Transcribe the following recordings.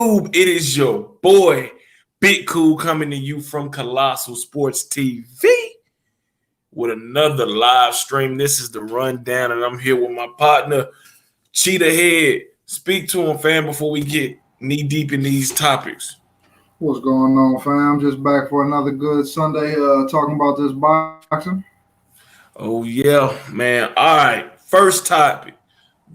It is your boy, Big Cool, coming to you from Colossal Sports TV with another live stream. This is the rundown, and I'm here with my partner, Cheetah Head. Speak to him, fam, before we get knee deep in these topics. What's going on, fam? Just back for another good Sunday talking about this boxing. Oh, yeah, man. All right, first topic.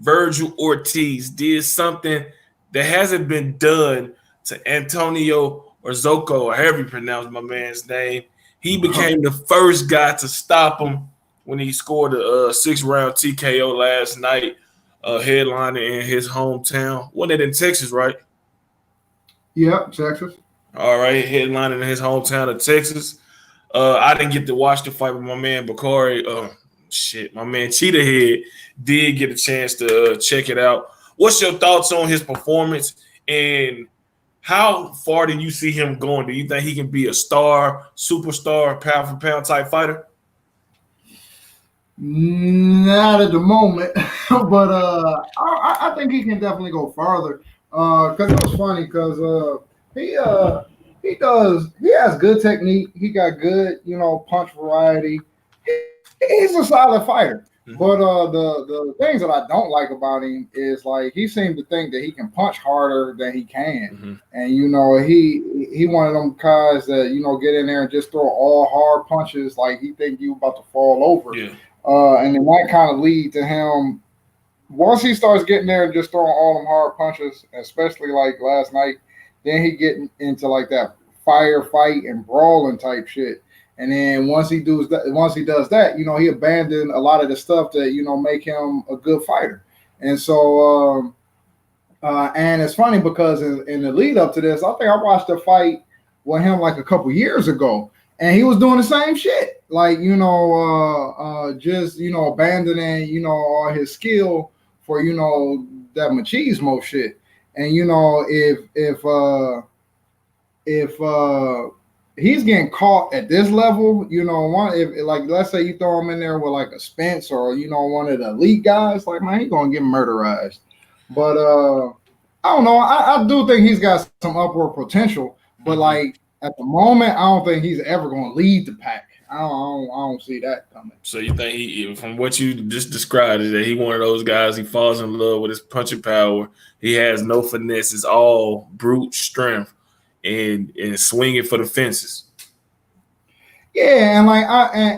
Vergil Ortiz did something that hasn't been done to Antonio Orozco, or however you pronounce my man's name. He became the first guy to stop him when he scored a 6-round TKO last night, headlining in his hometown. Wasn't it in Texas, right? Yep, Texas. All right, headlining in his hometown of Texas. I didn't get to watch the fight with my man Bakari. My man Cheetah Head did get a chance to check it out. What's your thoughts on his performance, and how far do you see him going? Do you think he can be a star, superstar, pound for pound type fighter? Not at the moment, but I think he can definitely go farther. Because it was funny because he has good technique. He got good, punch variety. He's a solid fighter. Mm-hmm. But the things that I don't like about him is like he seemed to think that he can punch harder than he can. Mm-hmm. And he one of them guys that get in there and just throw all hard punches like he think you about to fall over. Yeah. And then that kind of lead to him once he starts getting there and just throwing all them hard punches, especially like last night, then he get into like that firefight and brawling type shit. And then once he does that, he abandoned a lot of the stuff that make him a good fighter. And so, and it's funny because in the lead up to this, I think I watched a fight with him like a couple years ago, and he was doing the same shit, like just abandoning all his skill for that machismo shit. And if he's getting caught at this level, if like let's say you throw him in there with like a Spence or one of the elite guys, like man, he's gonna get murderized. But I don't know. I do think he's got some upward potential, but like at the moment, I don't think he's ever gonna lead the pack. I don't see that coming. So you think he, from what you just described, is that he one of those guys? He falls in love with his punching power. He has no finesse. It's all brute strength and swinging for the fences. Yeah, and like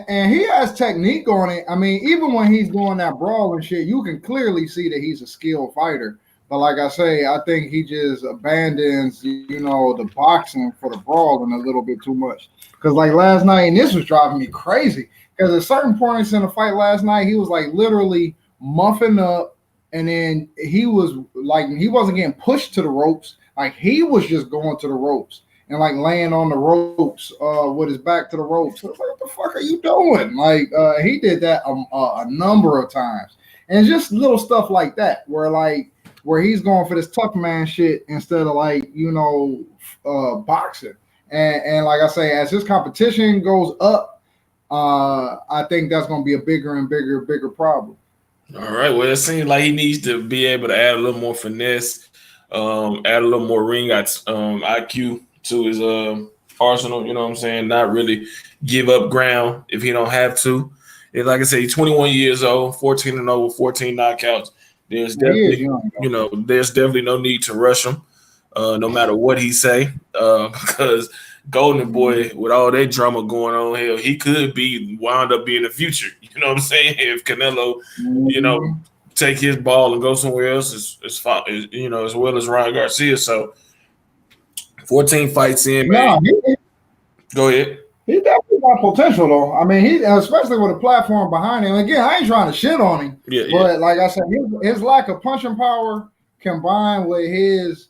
and he has technique on it. I mean, even when he's doing that brawl and shit, you can clearly see that he's a skilled fighter. But like I say, I think he just abandons, the boxing for the brawling a little bit too much. Because like last night, and this was driving me crazy, because at certain points in the fight last night, he was like literally muffing up, and then he was like, he wasn't getting pushed to the ropes. Like he was just going to the ropes and like laying on the ropes with his back to the ropes. I was like, what the fuck are you doing? Like he did that a number of times. And just little stuff like that where he's going for this tough man shit instead of like, boxing. And like I say, as his competition goes up, I think that's going to be a bigger and bigger problem. All right. Well, it seems like he needs to be able to add a little more finesse, add a little more ring IQ to his arsenal. You know what I'm saying? Not really give up ground if he don't have to. And like I say, he's 21 years old, 14-0 with 14 knockouts. There's definitely, there's definitely no need to rush him, no matter what he say, because Golden Boy, with all that drama going on, hell, he could be wound up being the future. You know what I'm saying? If Canelo, take his ball and go somewhere else, as well as Ryan Garcia. So 14 fights in, man. Go ahead. He definitely got potential, though. I mean, he especially with a platform behind him. Again, I ain't trying to shit on him, but like I said, his lack of punching power combined with his,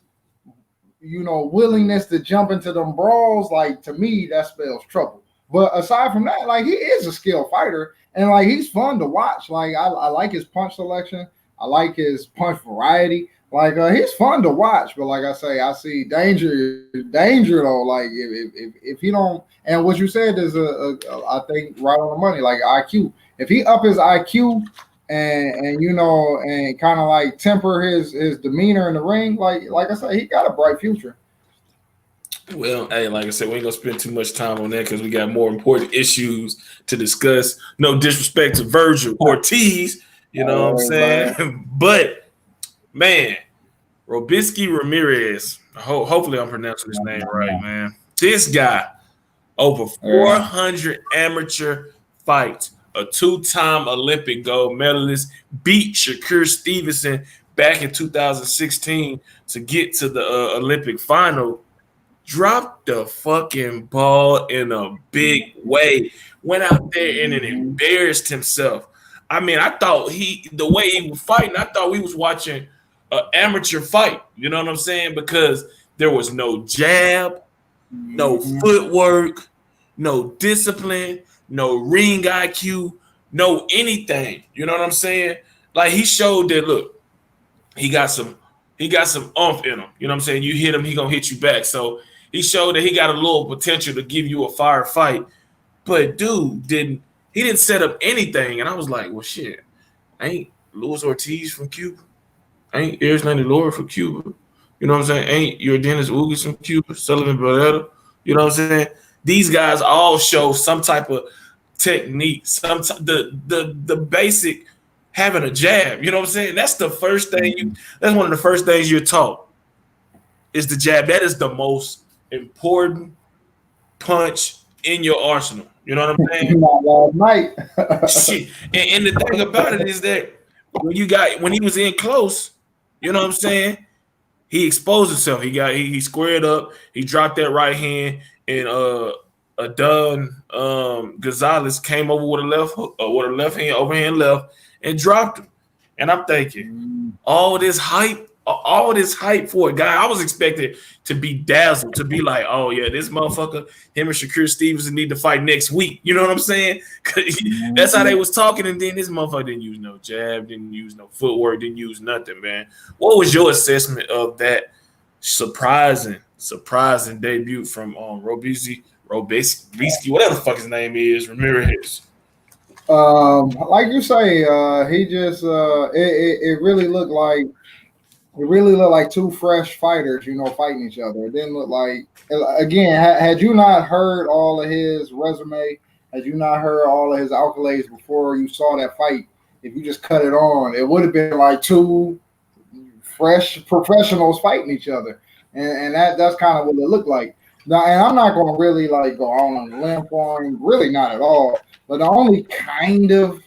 willingness to jump into them brawls, like to me, that spells trouble. But aside from that, like he is a skilled fighter, and like he's fun to watch. Like I like his punch selection. I like his punch variety. Like he's fun to watch, but like I say, I see danger though. Like if he don't, and what you said is I think right on the money. Like IQ, if he up his IQ and you know, and kind of like temper his demeanor in the ring. Like I said, he got a bright future. Well, hey, like I said, we ain't gonna spend too much time on that because we got more important issues to discuss. No disrespect to Vergil Ortiz, you know what I'm saying? But man, Robeisy Ramirez. Hopefully, I'm pronouncing his name right, man. This guy, over 400 amateur fights, a two-time Olympic gold medalist, beat Shakur Stevenson back in 2016 to get to the Olympic final. Dropped the fucking ball in a big way. Went out there and it embarrassed himself. I mean, I thought the way he was fighting, I thought we was watching an amateur fight. You know what I'm saying? Because there was no jab, no footwork, no discipline, no ring IQ, no anything. You know what I'm saying? Like he showed that. Look, he got some oomph in him. You know what I'm saying? You hit him, he gonna hit you back. So he showed that he got a little potential to give you a fire fight. But dude didn't set up anything. And I was like, well, shit, ain't Luis Ortiz from Cuba? Ain't Erislandy Laura from Cuba? You know what I'm saying? Ain't your Dennis Ugas from Cuba? Sullivan Barretta? You know what I'm saying? These guys all show some type of technique, the basic having a jab. You know what I'm saying? That's the first thing that's one of the first things you're taught is the jab. That is the most important punch in your arsenal. You know what I'm saying? Not last night. Shit. And the thing about it is that when he was in close, you know what I'm saying? He exposed himself. He squared up. He dropped that right hand, and Adon Gonzalez came over with a left hand, overhand left, and dropped him. And I'm thinking, all this hype for a guy. I was expected to be dazzled, to be like, oh yeah, this motherfucker, him and Shakur Stevenson need to fight next week. You know what I'm saying? That's how they was talking. And then this motherfucker didn't use no jab, didn't use no footwork, didn't use nothing, man. What was your assessment of that surprising debut from Robeisy, whatever the fuck his name is, Ramirez? Like you say, he just it really looked like two fresh fighters, you know, fighting each other. It didn't look like, again, had you not heard all of his resume, had you not heard all of his accolades before you saw that fight, if you just cut it on, it would have been like two fresh professionals fighting each other. And that's kind of what it looked like. Now, and I'm not going to really like go on a limb for him, really not at all. But the only kind of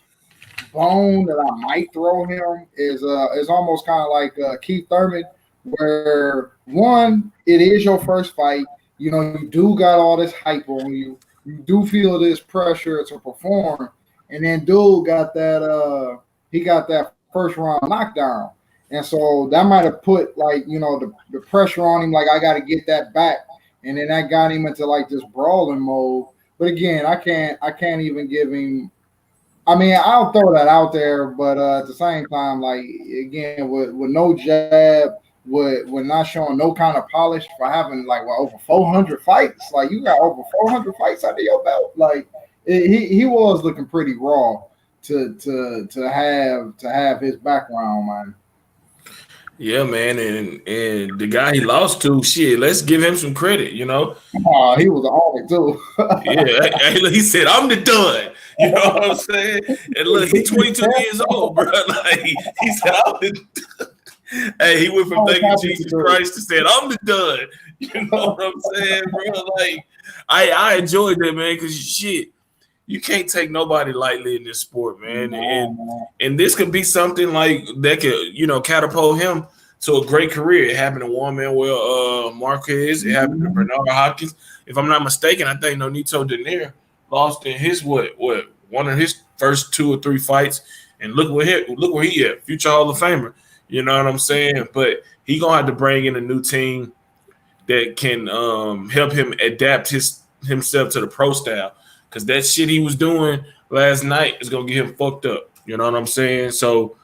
bone that I might throw him is almost kind of like Keith Thurman, where one, it is your first fight. You know, you do got all this hype on you. You do feel this pressure to perform, and then dude got that he got that first round knockdown, and so that might have put like, you know, the pressure on him. Like, I got to get that back, and then that got him into like this brawling mode. But again, I can't even give him. I mean, I'll throw that out there, but at the same time, like, again, with no jab, with not showing no kind of polish, for having like over 400 fights, like you got over 400 fights under your belt, like he was looking pretty raw to have his background, man. Yeah, man, and the guy he lost to, shit, let's give him some credit, you know. He was on it too. Yeah, he said, "I'm the done." You know what I'm saying? And look, he's 22 years old, bro. Like he said, "I'm the done." Hey, he went from thanking Jesus Christ to saying, "I'm the done." You know what I'm saying, bro? Like I enjoyed that, man, because shit, you can't take nobody lightly in this sport, man. And this could be something like that could, you know, catapult him to a great career. It happened to Juan Manuel Marquez. It happened to Bernard Hopkins. If I'm not mistaken, I think Nonito Donaire lost in his one of his first 2 or 3 fights. And look where he at, future Hall of Famer. You know what I'm saying? But he gonna have to bring in a new team that can help him adapt himself to the pro style. Because that shit he was doing last night is going to get him fucked up. You know what I'm saying? So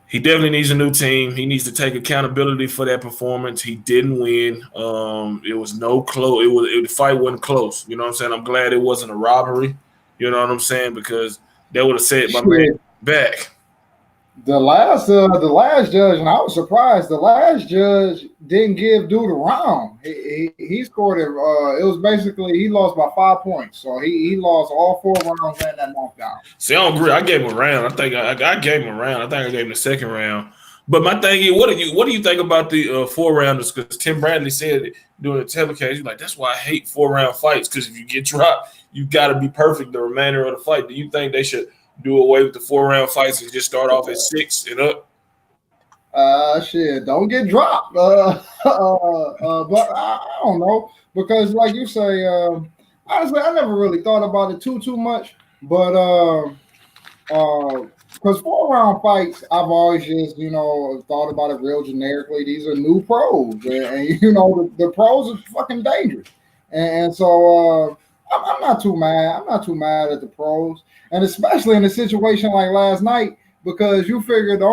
he definitely needs a new team. He needs to take accountability for that performance. He didn't win. It was no close. The fight wasn't close. You know what I'm saying? I'm glad it wasn't a robbery. You know what I'm saying? Because that would have set my man. back. The last judge, and I was surprised. The last judge didn't give dude a round. He scored it. It was basically he lost by 5 points, so he lost all 4 rounds and that knockdown. See, I don't agree. I gave him a round. I think I gave him a round. I think I gave him the second round. But my thing is, what do you think about the 4 rounders? Because Tim Bradley said it during the telecast, he's like, that's why I hate 4-round fights. Because if you get dropped, you got to be perfect the remainder of the fight. Do you think they should do away with the 4-round fights and just start off at 6 and up? Shit, don't get dropped. But I don't know, because like you say, honestly, I never really thought about it too much. But because 4-round fights, I've always just thought about it real generically. These are new pros, and the pros are fucking dangerous, and so I'm not too mad. I'm not too mad at the pros, and especially in a situation like last night, because you figure the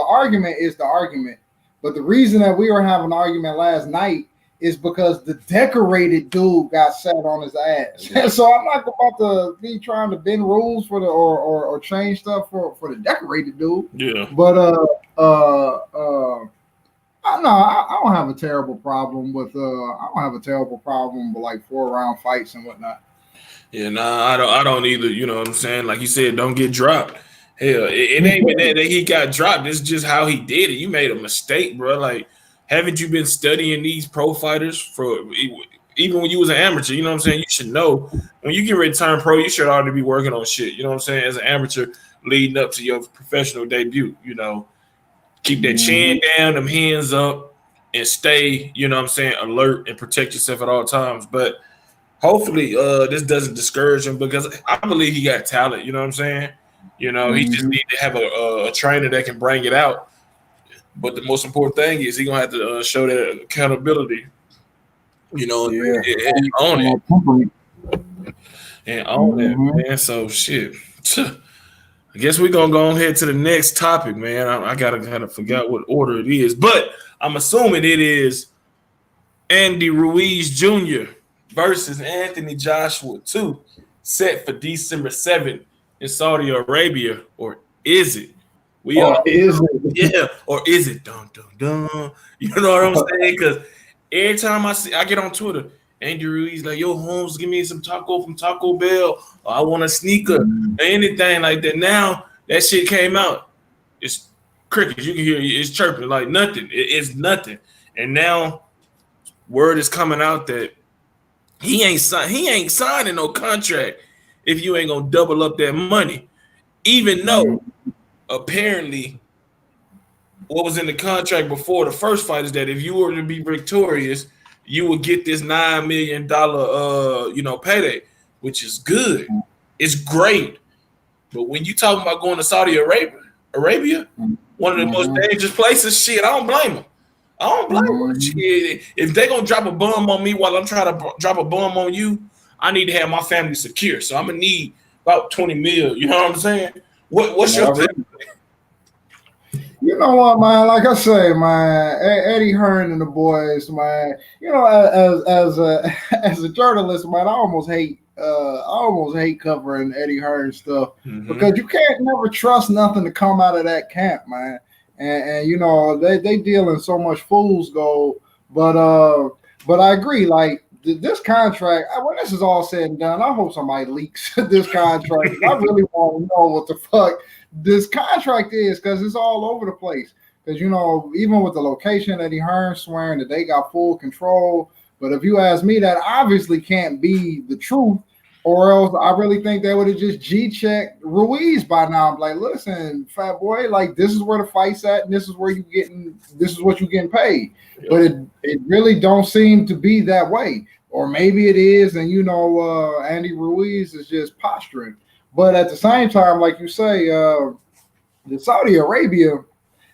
argument is the argument, but the reason that we were having an argument last night is because the decorated dude got set on his ass. Yeah. So I'm not about to be trying to bend rules for the or change stuff for the decorated dude. Yeah. But I don't have a terrible problem with like 4-round fights and whatnot. Yeah, I don't either. You know what I'm saying? Like you said, don't get dropped. Hell, it ain't even that he got dropped. It's just how he did it. You made a mistake, bro. Like, haven't you been studying these pro fighters for even when you was an amateur? You know what I'm saying? You should know when you get ready to turn pro, you should already be working on shit. You know what I'm saying? As an amateur leading up to your professional debut, keep that chin down, them hands up, and stay, alert and protect yourself at all times. But hopefully this doesn't discourage him, because I believe he got talent. You know what I'm saying? He just need to have a trainer that can bring it out. But the most important thing is he gonna have to show that accountability, and own it, man. So shit. I guess we're gonna go ahead to the next topic, man. I gotta kind of forget what order it is, but I'm assuming it is Andy Ruiz Jr. versus Anthony Joshua 2, set for December 7th in Saudi Arabia, or is it? Is it? Yeah, or is it? Dun dun dun. You know what I'm saying? Because every time I get on Twitter, Andy Ruiz like, yo, Holmes, give me some taco from Taco Bell. Or I want a sneaker, or anything like that. Now that shit came out, it's crickets. You can hear it's chirping like nothing. It's nothing. And now word is coming out that he ain't signing no contract if you ain't gonna double up that money, even though apparently what was in the contract before the first fight is that if you were to be victorious, you would get this $9 million payday, which is good. It's great. But when you talking about going to Saudi Arabia, one of the most dangerous places, shit, I don't blame them. I don't blame them. Shit, if they gonna drop a bomb on me while I'm trying to drop a bomb on you, I need to have my family secure. So I'm gonna need about 20 mil. You know what I'm saying? What's your opinion? You know what, man? Like I say, man, Eddie Hearn and the boys, man. As a journalist, man, I almost hate covering Eddie Hearn stuff because you can't never trust nothing to come out of that camp, man. And they deal in so much fool's gold. But I agree, like this contract. When this is all said and done, I hope somebody leaks this contract. I really want to know what the fuck this contract is, because it's all over the place. Because even with the location, Eddie Hearn swearing that they got full control. But if you ask me, that obviously can't be the truth, or else I really think they would have just G-checked Ruiz by now. I'm like, listen, fat boy, like this is where the fight's at, and this is what you're getting paid. Yep. But it really don't seem to be that way. Or maybe it is, and Andy Ruiz is just posturing. But at the same time, like you say, the Saudi Arabia,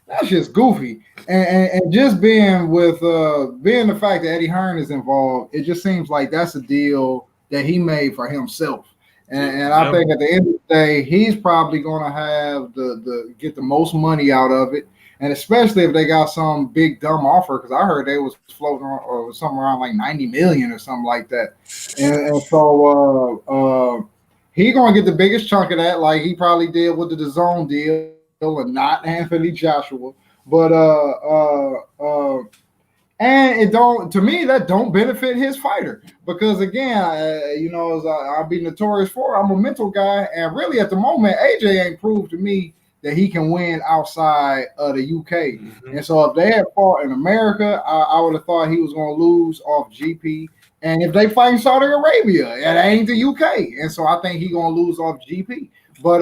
that's just goofy. And just being the fact that Eddie Hearn is involved, it just seems like that's a deal that he made for himself. And I think at the end of the day, he's probably going to have get the most money out of it. And especially if they got some big dumb offer, because I heard they was floating or something around like 90 million or something like that. And so he gonna get the biggest chunk of that, like he probably did with the DAZN deal, and not Anthony Joshua. But and it don't, to me, that don't benefit his fighter, because again, as I'll be notorious for, I'm a mental guy, and really at the moment, AJ ain't proved to me that he can win outside of the UK. Mm-hmm. And so if they had fought in America, I would have thought he was going to lose off GP. And if they fight in Saudi Arabia, it ain't the UK, and so I think he's going to lose off GP. But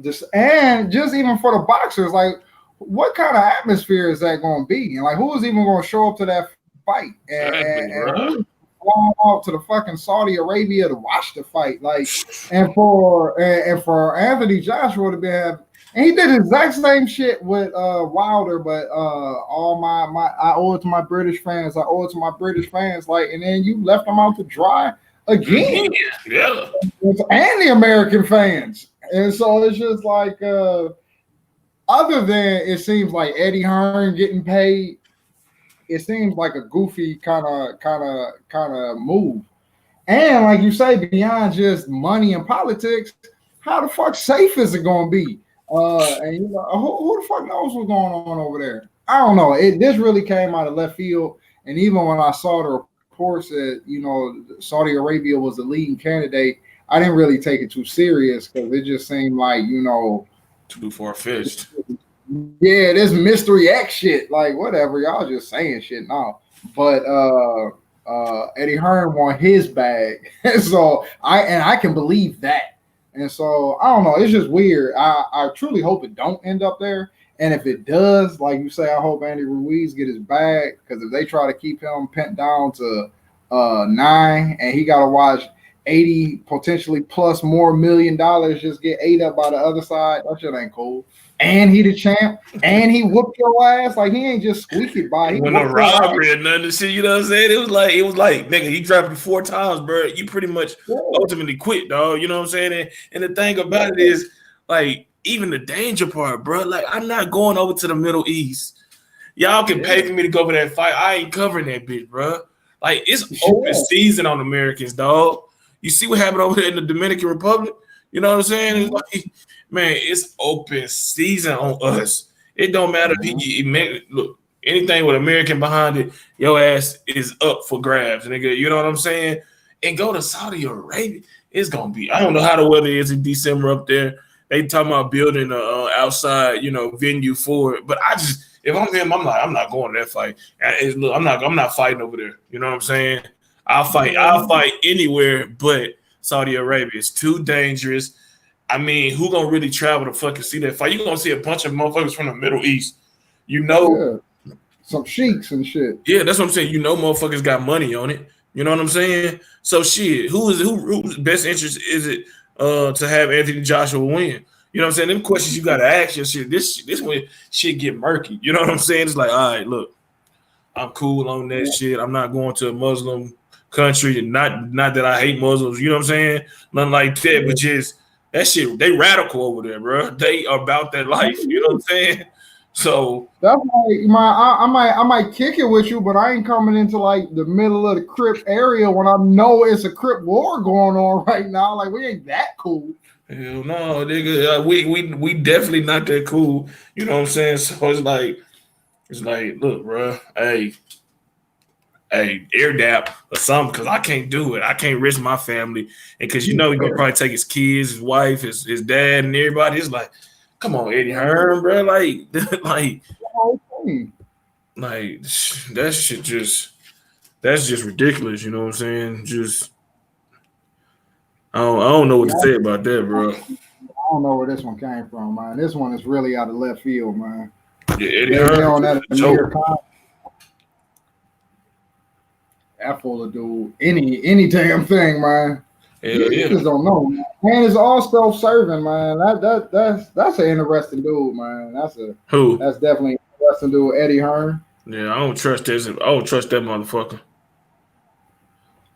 just even for the boxers, like, what kind of atmosphere is that going to be? And like, who is even going to show up to that fight? And who's flying out to the fucking Saudi Arabia to watch the fight? Like, and for Anthony Joshua to be and he did the exact same shit with Wilder, but all my I owe it to my British fans. Like, and then you left them out to dry again. Yeah. And the American fans. And so it's just like other than it seems like Eddie Hearn getting paid, it seems like a goofy kind of move. And like you say, beyond just money and politics, how the fuck safe is it going to be? And who the fuck knows what's going on over there? I don't know. This really came out of left field. And even when I saw the reports that Saudi Arabia was the leading candidate, I didn't really take it too serious, because it just seemed like too far-fetched. Yeah, this mystery X shit, like whatever, y'all just saying shit now. But Eddie Hearn won his bag, so I can believe that. And so I don't know, it's just weird. I truly hope it don't end up there. And if it does, like you say, I hope Andy Ruiz get his bag, because if they try to keep him pent down to 9 and he got to watch 80 potentially plus more $1 million just get ate up by the other side, that shit ain't cool. And he the champ, and he whooped your ass. Like, he ain't just squeaky by. He went no robbery or nothing. Shit, you know what I'm saying? It was like, nigga, he dropped you 4 times, bro. You pretty much ultimately quit, dog. You know what I'm saying? And the thing about it is, like, even the danger part, bro. Like, I'm not going over to the Middle East. Y'all can pay for me to go over that fight. I ain't covering that bitch, bro. Like, it's open season on Americans, dog. You see what happened over there in the Dominican Republic? You know what I'm saying? It's like, man, it's open season on us. It don't matter if look, anything with American behind it, your ass is up for grabs, nigga. You know what I'm saying? And go to Saudi Arabia. It's gonna be, I don't know how the weather is in December up there. They talking about building a outside, venue for it. But if I'm him, I'm like, I'm not going to that fight. Look, I'm not fighting over there. You know what I'm saying? I'll fight anywhere but Saudi Arabia. It's too dangerous. I mean, who gonna really travel to fucking see that fight? You gonna see a bunch of motherfuckers from the Middle East. Some sheiks and shit. Yeah, that's what I'm saying. Motherfuckers got money on it. You know what I'm saying? So shit, whose best interest is it to have Anthony Joshua win? You know what I'm saying? Them questions you gotta ask your shit. This when shit get murky. You know what I'm saying? It's like, all right, look, I'm cool on that shit. I'm not going to a Muslim country, and not that I hate Muslims. You know what I'm saying? Nothing like that, but just that shit. They radical over there, bro. They are about that life. You know what I'm saying? So that's like I might kick it with you, but I ain't coming into like the middle of the Crip area when I know it's a Crip war going on right now. Like, we ain't that cool. Hell no, nigga. We definitely not that cool. You know what I'm saying? So it's like, look, bro. Hey, air dap or something, because I can't do it. I can't risk my family, and because he's gonna probably take his kids, his wife, his dad, and everybody. It's like, come on, Eddie Hearn, bro. Like that shit that's just ridiculous. You know what I'm saying? Just I don't know what to say about that, bro. I don't know where this one came from, man. This one is really out of left field, man. Yeah, Eddie Hearn on that full of dude. Any damn thing, man. You just don't know, man. And it's all self-serving, man. That's an interesting dude, man. That's definitely an interesting dude, Eddie Hearn. Yeah, I don't trust this. I don't trust that motherfucker.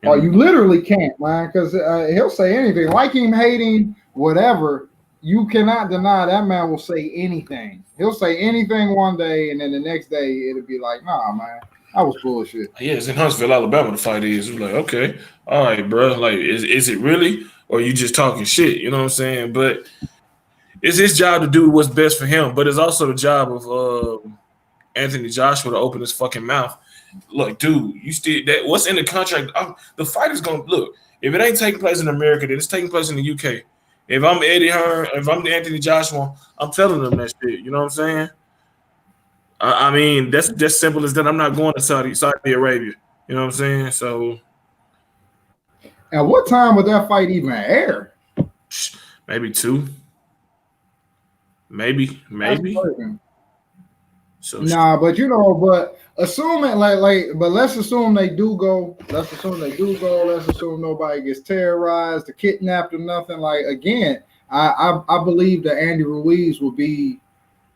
Oh, you literally can't, man, because he'll say anything, like him, hating, whatever. you cannot deny that man will say anything. He'll say anything one day, and then the next day it'll be like, nah, man, that was bullshit. Yeah, it's in Huntsville, Alabama. The fight is. It's like, okay, all right, bro. Like, is it really, or you just talking shit? You know what I'm saying? But it's his job to do what's best for him. But it's also the job of Anthony Joshua to open his fucking mouth. Look, dude, you still that what's in the contract? The fight is gonna look. If it ain't taking place in America, then it's taking place in the UK. If I'm Eddie Hearn, if I'm the Anthony Joshua, I'm telling them that shit. You know what I'm saying? I mean, that's simple as that. I'm not going to Saudi Arabia. You know what I'm saying? So And what time would that fight even air? maybe two. Maybe. So nah, but but assuming but let's assume they do go. Let's assume they do go. Let's assume nobody gets terrorized or kidnapped or nothing. Like again, I believe that Andy Ruiz will be.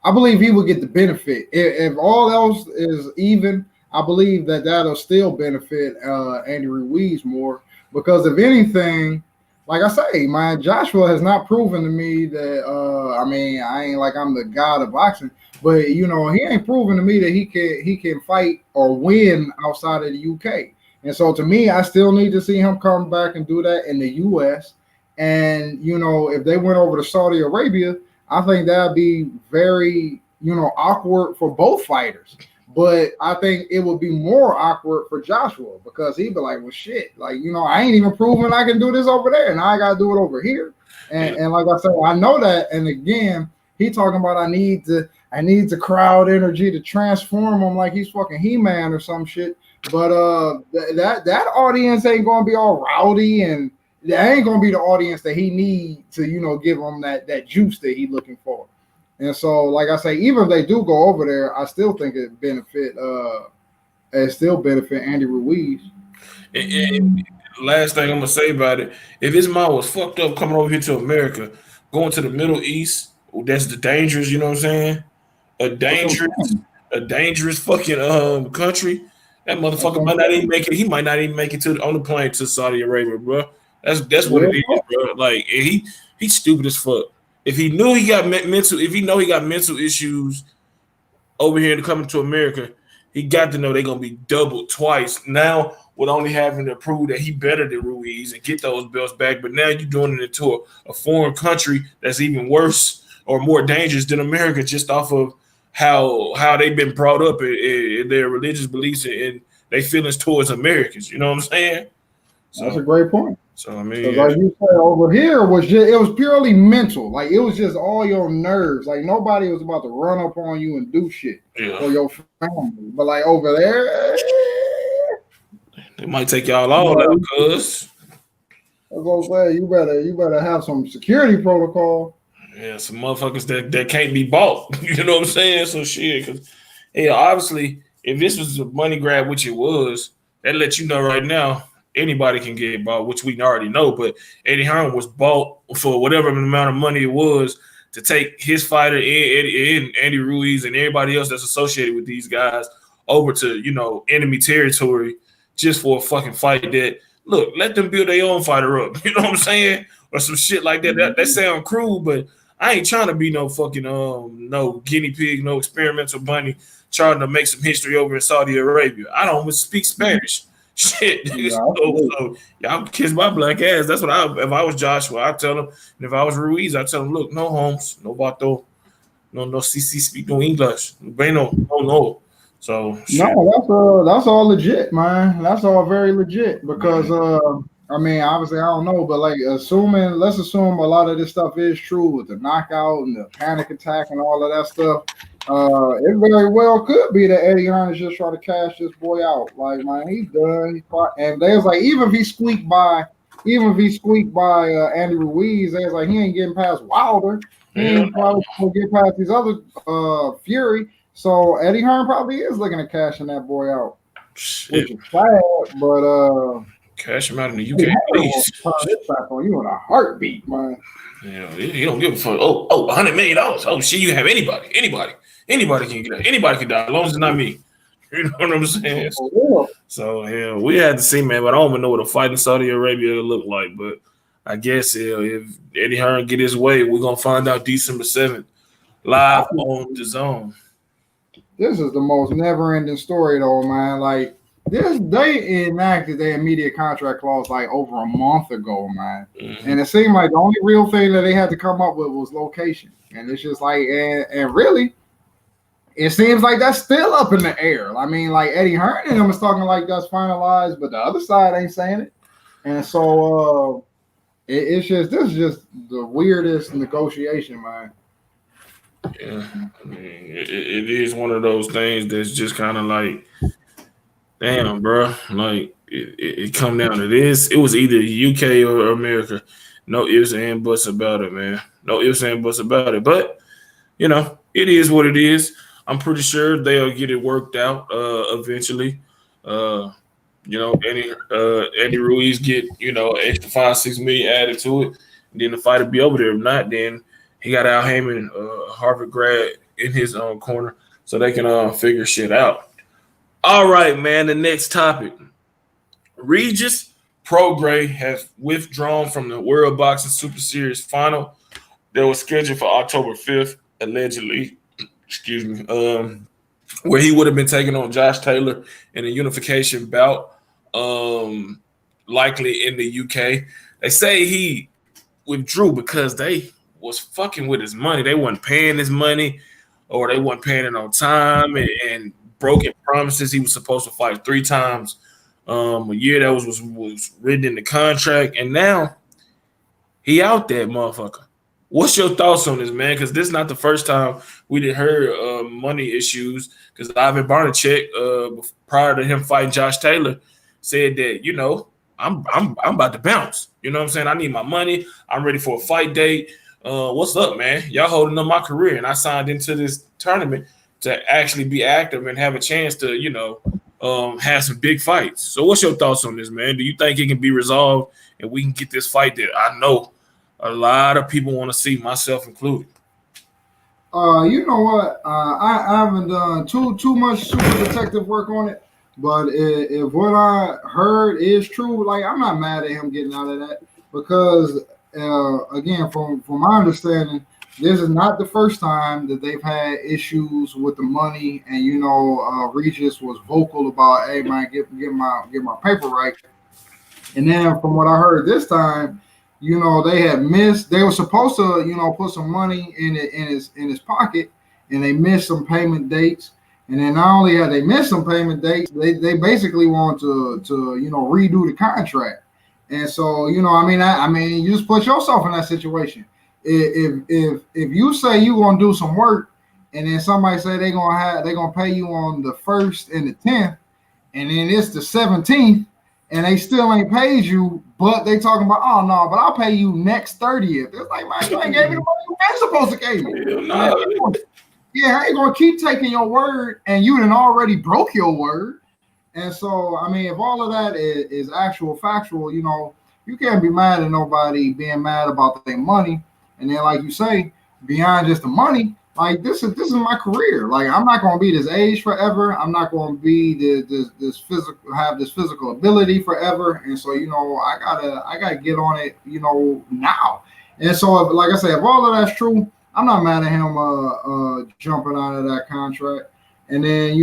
I believe he will get the benefit. If all else is even, I believe that that'll still benefit Andy Ruiz more because if anything, like I say, man, Joshua has not proven to me that. I mean, I ain't like I'm the god of boxing, but he ain't proven to me that he can fight or win outside of the UK. And so to me, I still need to see him come back and do that in the US. And if they went over to Saudi Arabia, I think that'd be very awkward for both fighters. But I think it would be more awkward for Joshua because he'd be like, well, shit, like, I ain't even proven I can do this over there. And I got to do it over here. And like I said, I know that. And again, he talking about I need the crowd energy to transform him like he's fucking He-Man or some shit. But that audience ain't going to be all rowdy and that ain't going to be the audience that he need to, give him that juice that he's looking for. And so, like I say, even if they do go over there, I still think it benefit Andy Ruiz. And last thing I'm gonna say about it, if his mom was fucked up coming over here to America, going to the Middle East, that's the dangerous, you know what I'm saying? A dangerous fucking country. That motherfucker might not even make it. He might not even make it on the plane to Saudi Arabia, bro. That's what it is, bro. Like he's stupid as fuck. If he knew he got mental issues over here to coming to America, he got to know they're gonna be doubled twice. Now with only having to prove that he better than Ruiz and get those belts back, but now you're doing it into a foreign country that's even worse or more dangerous than America, just off of how they've been brought up in their religious beliefs and their feelings towards Americans. You know what I'm saying? So, that's a great point. So I mean, like you said, over here it was purely mental. Like it was just all your nerves. Like nobody was about to run up on you and do shit for your family. But like over there, they might take y'all all out, cuz. I was gonna say you better have some security protocol. Yeah, some motherfuckers that can't be bought. You know what I'm saying? So shit, because obviously, if this was a money grab, which it was, that lets you know right now. Anybody can get bought, which we already know, but Eddie Hearn was bought for whatever amount of money it was to take his fighter and Andy Ruiz and everybody else that's associated with these guys over to, enemy territory just for a fucking fight that, look, let them build their own fighter up. You know what I'm saying? Or some shit like that. That sound cruel, but I ain't trying to be no fucking no guinea pig, no experimental bunny trying to make some history over in Saudi Arabia. I don't even speak Spanish. Shit, so y'all kiss my black ass. That's what if I was Joshua, I'd tell him. And if I was Ruiz, I'd tell him, look, no Holmes, no Bato, no CC speak no English. No. So shit. No, that's all legit, man. That's all very legit because I mean, obviously I don't know, but like let's assume a lot of this stuff is true with the knockout and the panic attack and all of that stuff. It very well could be that Eddie Hearn is just trying to cash this boy out. Like, man, he's done. And there's like, even if he squeaked by Andy Ruiz, there's like he ain't getting past Wilder. He ain't probably gonna get past these other Fury. So Eddie Hearn probably is looking at cashing that boy out, which is sad. But cash him out in the UK, please. Turn this back on you in a heartbeat, man. Yeah, he don't give a fuck. $100 million. Oh shit, you have anybody can get it. Anybody can die as long as it's not me. You know what I'm saying? So yeah, we had to see, man. But I don't even know what a fight in Saudi Arabia look like. But I guess if Eddie Hearn get his way, we're gonna find out December 7th, live on the Zone. This is the most never-ending story, though, man. Like this, they enacted their immediate contract clause like over a month ago, man. Mm-hmm. And it seemed like the only real thing that they had to come up with was location. And it's just like, and really, it seems like that's still up in the air. I mean, like Eddie Hearn and them is talking like that's finalized, but the other side ain't saying it. And so this is just the weirdest negotiation, man. Yeah, I mean, it is one of those things that's just kind of like, damn, bro. Like it come down to this. It was either UK or America. No ifs and buts about it, man. No ifs and buts about it. But you know, it is what it is. I'm pretty sure they'll get it worked out eventually. You know, Andy Ruiz get extra 5-6 million added to it, and then the fight will be over there. If not, then he got Al Heyman, Harvard grad, in his own corner, so they can figure shit out. All right, man. The next topic: Regis Prograis has withdrawn from the World Boxing Super Series final that was scheduled for October 5th, allegedly. Excuse me. Where he would have been taking on Josh Taylor in a unification bout. Likely in the UK. They say he withdrew because they was fucking with his money. They wasn't paying his money, or they wasn't paying it on time, and broken promises. He was supposed to fight 3 times a year. That was written in the contract, and now he out there, motherfucker. What's your thoughts on this, man? Because this is not the first time we did heard money issues. Because Ivan Barnachek, prior to him fighting Josh Taylor, said that I'm about to bounce. You know what I'm saying? I need my money. I'm ready for a fight date. What's up, man? Y'all holding up my career, and I signed into this tournament to actually be active and have a chance to have some big fights. So, what's your thoughts on this, man? Do you think it can be resolved and we can get this fight that I know a lot of people want to see, myself included? You know what? I haven't done too much super detective work on it, but if what I heard is true, like I'm not mad at him getting out of that because, again, from my understanding, this is not the first time that they've had issues with the money, and Regis was vocal about, hey man, get my paper right, and then from what I heard this time. They had missed. They were supposed to, put some money in his pocket, and they missed some payment dates. And then not only had they missed some payment dates, they basically want to redo the contract. And so I mean, you just put yourself in that situation. If you say you gonna do some work, and then somebody say they're gonna pay you on the 1st and the 10th, and then it's the 17th. And they still ain't paid you, but they talking about, oh no, but I'll pay you next 30th. It's like, man, you ain't gave me the money you ain't supposed to give me. Yeah, I ain't gonna keep taking your word, and you done already broke your word. And so, I mean, if all of that is actual factual, you can't be mad at nobody being mad about their money. And then, like you say, beyond just the money, like this is my career. Like I'm not gonna be this age forever. I'm not gonna be this physical ability forever. And so I gotta get on it now. And so like I said, if all of that's true, I'm not mad at him jumping out of that contract. And then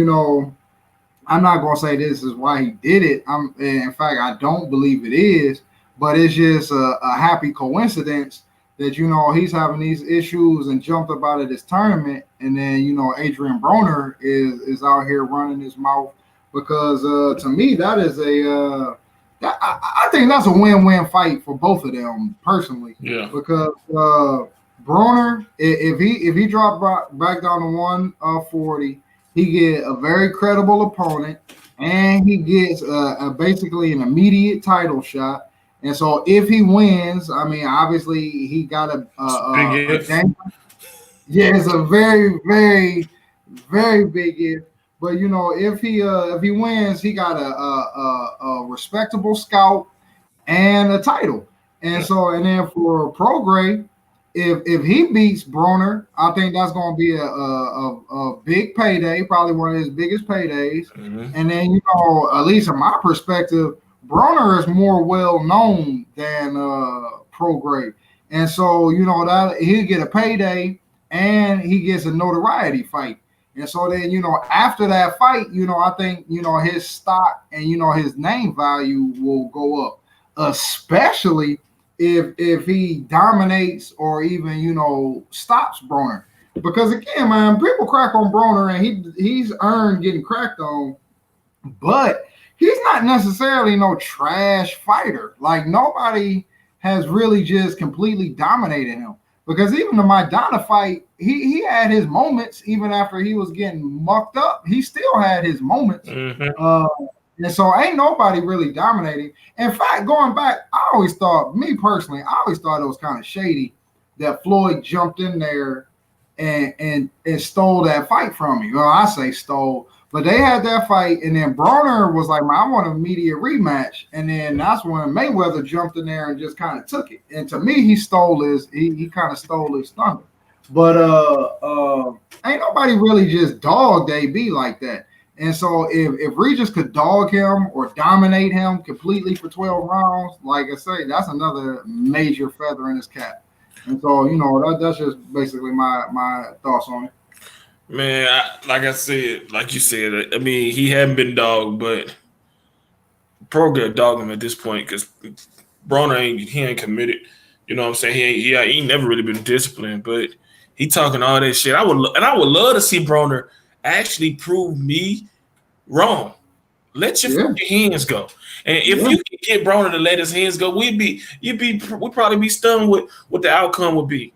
I'm not gonna say this is why he did it. In fact, I don't believe it is. But it's just a happy coincidence that he's having these issues and jumped up out of this tournament, and then Adrien Broner is out here running his mouth because to me that is I think that's a win-win fight for both of them personally. Yeah. Because Broner, if he dropped back down to 140, he get a very credible opponent, and he gets basically an immediate title shot. And so if he wins, I mean, obviously he got a game. Yeah, it's a very, very, very big if. But if he wins, he got a respectable scout and a title. And so, and then for Prograis, if he beats Broner, I think that's going to be a big payday, probably one of his biggest paydays. Mm-hmm. And then at least in my perspective, Broner is more well known than Prograis. And so, that he'll get a payday and he gets a notoriety fight. And so then, after that fight, I think, his stock and, his name value will go up, especially if he dominates or even, stops Broner. Because again, man, people crack on Broner and he's earned getting cracked on, but he's not necessarily no trash fighter. Like nobody has really just completely dominated him. Because even the Maidana fight, he had his moments. Even after he was getting mucked up, he still had his moments. Mm-hmm. And so ain't nobody really dominating. In fact, going back, I always thought it was kind of shady that Floyd jumped in there and stole that fight from me. Well, I say stole, but they had that fight, and then Broner was like, I want an immediate rematch. And then that's when Mayweather jumped in there and just kind of took it. And to me, he kind of stole his thunder. But ain't nobody really just dogged AB like that. And so if Regis could dog him or dominate him completely for 12 rounds, like I say, that's another major feather in his cap. And so, that's just basically my thoughts on it. Man, like you said, I mean, he hadn't been dogged, but Prograis dogged him at this point because Broner ain't committed. You know what I'm saying? He ain't never really been disciplined, but he talking all that shit. I would love to see Broner actually prove me wrong. Let your fucking hands go. And if you can get Broner to let his hands go, we'd probably be stunned with what the outcome would be.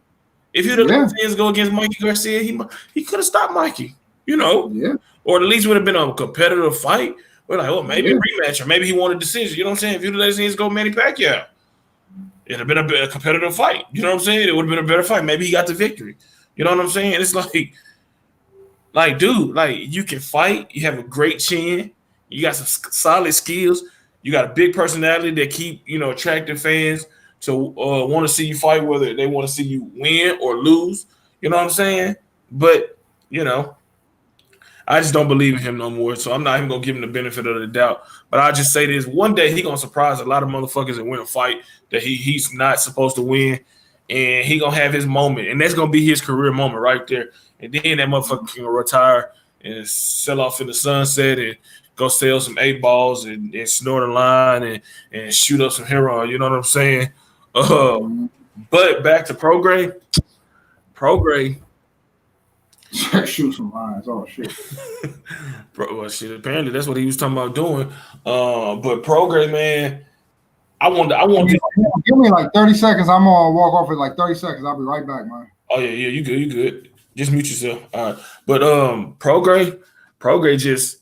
If you'd have let his hands go against Mikey Garcia, he could have stopped Mikey, or at least would have been a competitive fight. We're like, maybe a rematch, or maybe he won a decision. You know what I'm saying? If you'd have let his hands go, Manny Pacquiao, it'd have been a competitive fight. You know what I'm saying? It would have been a better fight. Maybe he got the victory. You know what I'm saying? It's like, dude, like you can fight. You have a great chin. You got some solid skills. You got a big personality that keep attracting fans to want to see you fight, whether they want to see you win or lose. You know what I'm saying? But I just don't believe in him no more. So I'm not even gonna give him the benefit of the doubt. But I just say this: one day he gonna surprise a lot of motherfuckers and win a fight that he's not supposed to win, and he gonna have his moment, and that's gonna be his career moment right there. And then that motherfucker can retire and sell off in the sunset and go sell some 8 balls and snort a line and shoot up some heroin. You know what I'm saying? But back to Prograis. Shoot some lines. Oh shit. Well, shit. Apparently that's what he was talking about doing. But Prograis, man, I want. Give me like 30 seconds. I'm gonna walk off in like 30 seconds. I'll be right back, man. Oh yeah, you good. Just mute yourself. All right. But Prograis just.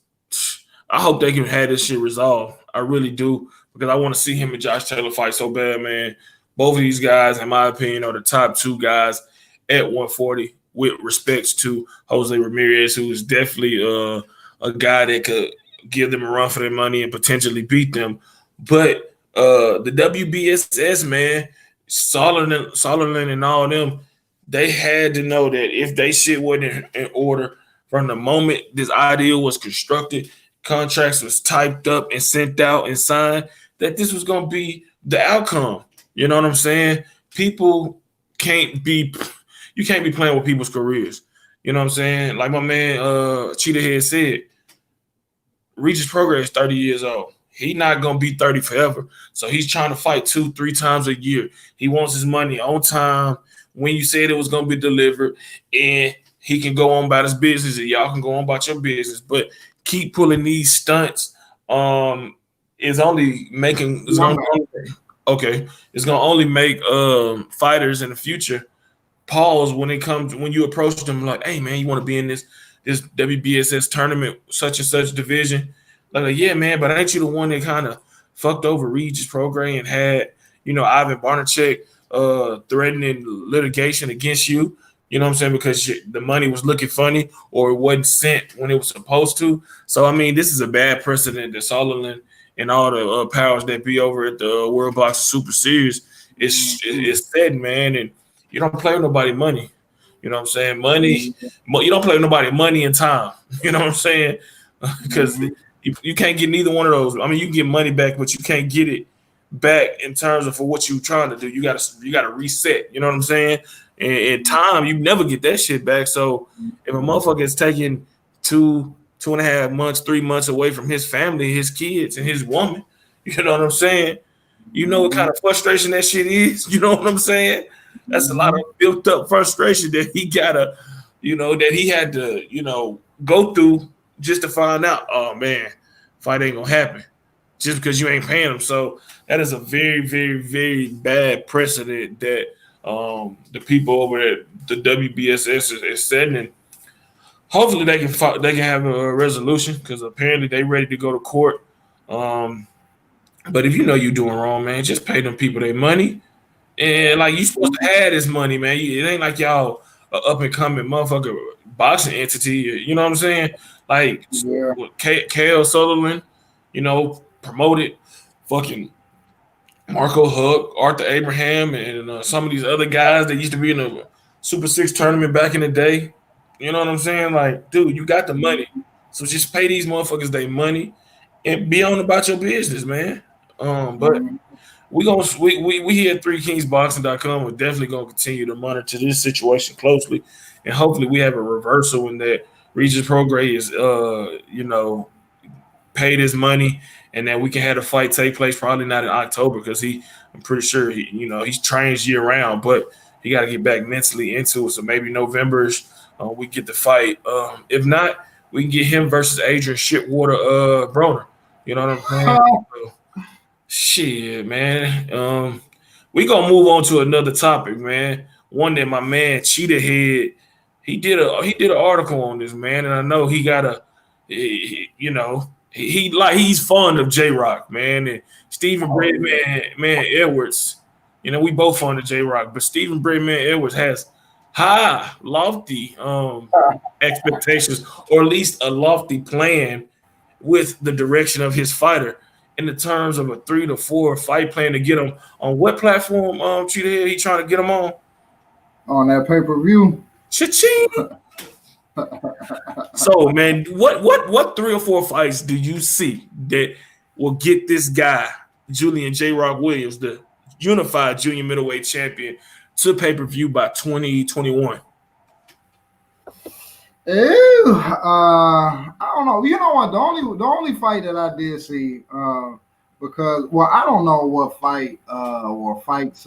I hope they can have this shit resolved. I really do, because I want to see him and Josh Taylor fight so bad, man. Both of these guys, in my opinion, are the top 2 guys at 140, with respects to Jose Ramirez, who is definitely a guy that could give them a run for their money and potentially beat them. But the WBSS, man, Sutherland and all them, they had to know that if they shit wasn't in order from the moment this ideal was constructed, contracts was typed up and sent out and signed, that this was going to be the outcome. You know what I'm saying? You can't be playing with people's careers. You know what I'm saying? Like my man Cheetah Head said, Regis Prograis is 30 years old. He's not going to be 30 forever. So he's trying to fight 2-3 times a year. He wants his money on time when you said it was going to be delivered, and he can go on about his business and y'all can go on about your business. But keep pulling these stunts is only making it's gonna only make fighters in the future pause when you approach them like, hey man, you want to be in this WBSS tournament, such and such division? Like, yeah, man, but ain't you the one that kind of fucked over Regis Prograis and had Ivan Barnachek threatening litigation against you? You know what I'm saying? Because the money was looking funny or it wasn't sent when it was supposed to. So, I mean, this is a bad precedent that Sutherland and all the powers that be over at the World Boxing Super Series is setting, man. And you don't play with nobody money. You know what I'm saying? Money, you don't play with nobody money and time. You know what I'm saying? Because you can't get neither one of those. I mean, you can get money back, but you can't get it back in terms of for what you're trying to do. You gotta reset. You know what I'm saying? And in time, you never get that shit back. So if a motherfucker is taking 2.5 months, 3 months away from his family, his kids, and his woman, you know what I'm saying? You know what kind of frustration that shit is. You know what I'm saying? That's a lot of built up frustration that he gotta, that he had to, go through just to find out. Oh man, fight ain't gonna happen just because you ain't paying him. So that is a very, very, very bad precedent that the people over at the WBSS is setting. And hopefully they can have a resolution because apparently they ready to go to court. But if you know you're doing wrong, man, just pay them people their money. And like you supposed to have this money, man. It ain't like y'all up and coming motherfucker boxing entity. You know what I'm saying? Like Kale Sutherland, promoted fucking Marco Huck, Arthur Abraham, and some of these other guys that used to be in the Super 6 tournament back in the day. You know what I'm saying? Like, dude, you got the money. So just pay these motherfuckers their money and be on about your business, man. But we here at 3kingsboxing.com. We're definitely gonna continue to monitor this situation closely, and hopefully we have a reversal in that Regis Prograis is paid his money, and that we can have the fight take place probably not in October because I'm pretty sure he's trains year round, but he got to get back mentally into it. So maybe November's we get the fight. If not, we can get him versus Adrien Shitwater Broner. You know what I'm saying? So, shit, man. We gonna move on to another topic, man. One that my man Cheetah Head, he did an article on this, man, and I know he got he's fond of J-Rock, man, and Stephen Breadman Edwards. We both fond of J-Rock, but Stephen Breadman Edwards has high, lofty expectations, or at least a lofty plan with the direction of his fighter in the terms of a 3 to 4 fight plan to get him on what platform, Cheetah Head, he trying to get him on? On that pay-per-view. Cha-ching! So, man, what 3 or 4 fights do you see that will get this guy, Julian J-Rock Williams, the unified junior middleweight champion, to pay-per-view by 2021? I don't know. You know what? The only fight that I did see, because I don't know what fight or fights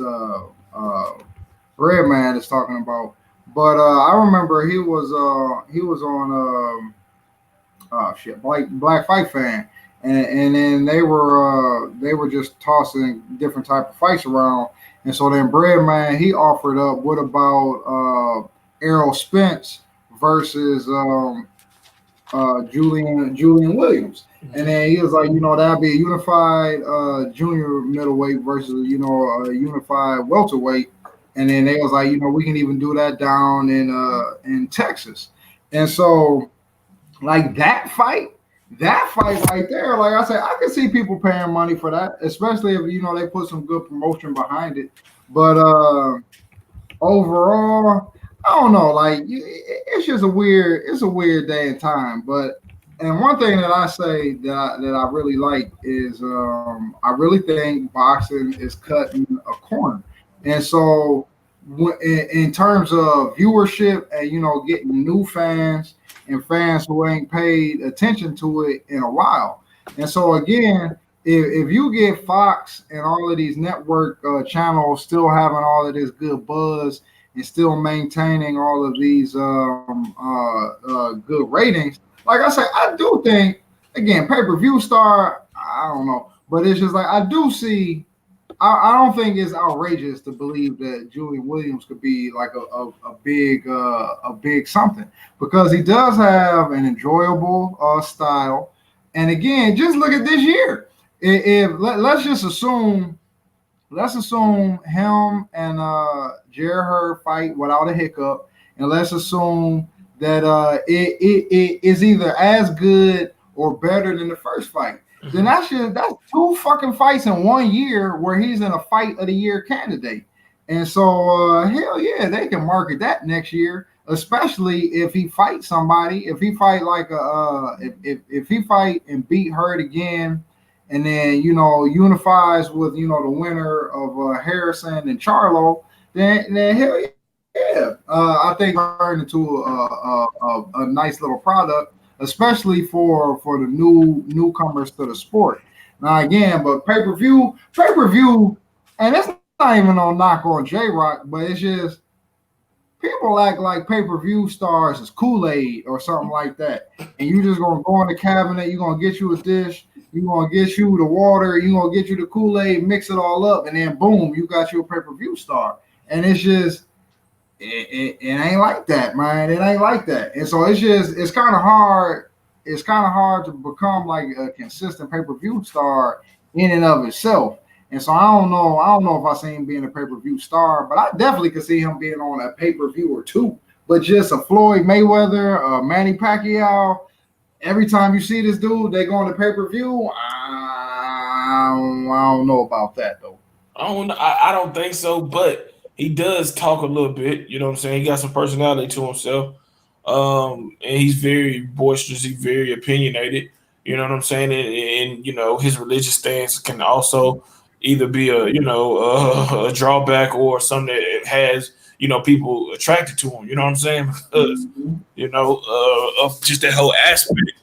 Redman is talking about, but I remember he was on Black Fight Fan, and then they were just tossing different type of fights around, and so then Breadman he offered up, what about Errol Spence versus Julian Williams, and then he was like, that'd be a unified junior middleweight versus a unified welterweight, and then they was like, we can even do that down in Texas, and so like that fight right there, like I said, I can see people paying money for that, especially if they put some good promotion behind it, but overall, I don't know. Like it's just a weird day and time. And one thing that I say that I really like is I really think boxing is cutting a corner. And so in terms of viewership and getting new fans and fans who ain't paid attention to it in a while. And so again, if you get Fox and all of these network channels still having all of this good buzz and still maintaining all of these good ratings, like I say, I do think, again, pay-per-view star, I don't know, but it's just like I do see. I don't think it's outrageous to believe that Julian Williams could be like a big something, because he does have an enjoyable style. And again, just look at this year. Let's assume him and Jared Hearn fight without a hiccup, and let's assume that it is either as good or better than the first fight. Then that's 2 fucking fights in 1 year where he's in a fight of the year candidate. And so hell yeah, they can market that next year, especially if he fights somebody. If he fight if he fight and beat Hearn again and then unifies with the winner of Harrison and Charlo, then hell yeah, I think turn into a nice little product, especially for the newcomers to the sport. Now again, but pay per view, and it's not even no knock on J Rock, but it's just people act like pay-per-view stars is Kool-Aid or something like that. And you just gonna go in the cabinet, you're gonna get you a dish, you're gonna get you the water, you're gonna get you the Kool-Aid, mix it all up, and then boom, you got your pay-per-view star. And it's just it ain't like that, man. It ain't like that. And so it's kind of hard. It's kind of hard to become like a consistent pay-per-view star in and of itself. And so I don't know. I don't know if I see him being a pay-per-view star, but I definitely could see him being on a pay-per-view or two. But just a Floyd Mayweather, Manny Pacquiao. Every time you see this dude, they go on the pay-per-view. I don't know about that though. I don't think so, but he does talk a little bit. You know what I'm saying? He got some personality to himself. And he's very boisterous. He's very opinionated. You know what I'm saying? And his religious stance can also either be a drawback or something that has people attracted to him. You know what I'm saying? Because of just that whole aspect.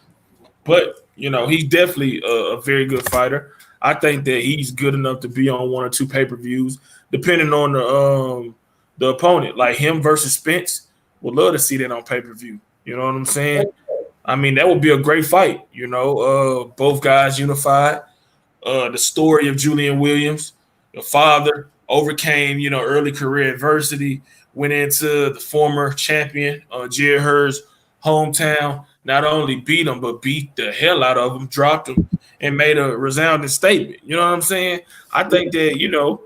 But he's definitely a very good fighter. I think that he's good enough to be on one or two pay-per-views, depending on the opponent. Like him versus Spence, would love to see that on pay-per-view. You know what I'm saying? I mean, that would be a great fight. Both guys unified. The story of Julian Williams, the father overcame, early career adversity, went into the former champion, Jerry Hearn's hometown, not only beat him, but beat the hell out of him, dropped him, and made a resounding statement. You know what I'm saying? I think that,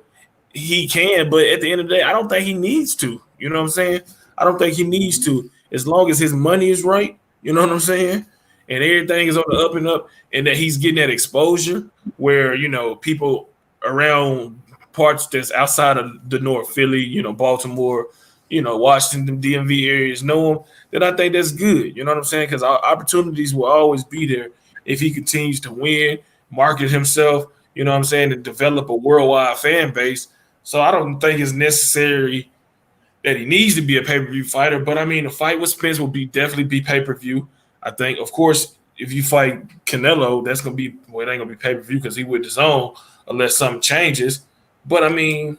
he can, but at the end of the day, I don't think he needs to. You know what I'm saying? I don't think he needs to. As long as his money is right, you know what I'm saying? And everything is on the up and up, and that he's getting that exposure where, people around parts that's outside of the North, Philly, Baltimore, Washington, DMV areas know him, then I think that's good. You know what I'm saying? Because our opportunities will always be there if he continues to win, market himself, you know what I'm saying, and develop a worldwide fan base. So I don't think it's necessary that he needs to be a pay-per-view fighter. But, I mean, the fight with Spence will definitely be pay-per-view. I think, of course, if you fight Canelo, that's going to be – well, it ain't going to be pay-per-view because he with his own unless something changes. But, I mean,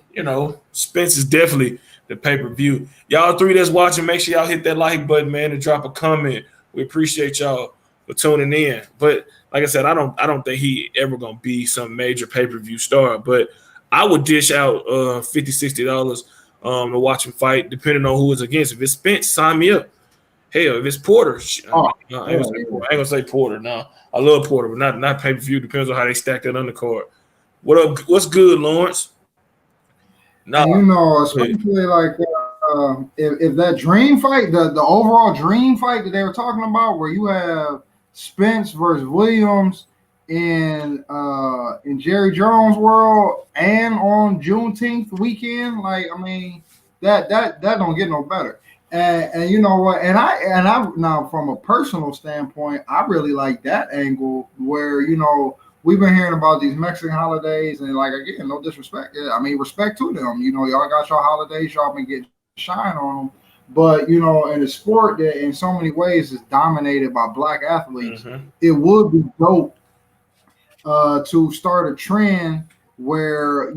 Spence is definitely the pay-per-view. Y'all three that's watching, make sure y'all hit that like button, man, and drop a comment. We appreciate y'all for tuning in. But, like I said, I don't think he ever going to be some major pay-per-view star. But I would dish out $50, $60 to watch him fight, depending on who it's against. If it's Spence, sign me up. Hell, if it's Porter, I ain't gonna say Porter. No, I love Porter, but not pay per view. Depends on how they stack that undercard. What up? What's good, Lawrence? No, especially like if that dream fight, the overall dream fight that they were talking about, where you have Spence versus Williams in Jerry Jones' world and on Juneteenth weekend, like I mean, that don't get no better. And you know what? And I now from a personal standpoint, I really like that angle where we've been hearing about these Mexican holidays, and like again, no disrespect. I mean, respect to them. Y'all got your holidays, y'all been getting shine on them. But in a sport that in so many ways is dominated by black athletes, it would be dope to start a trend where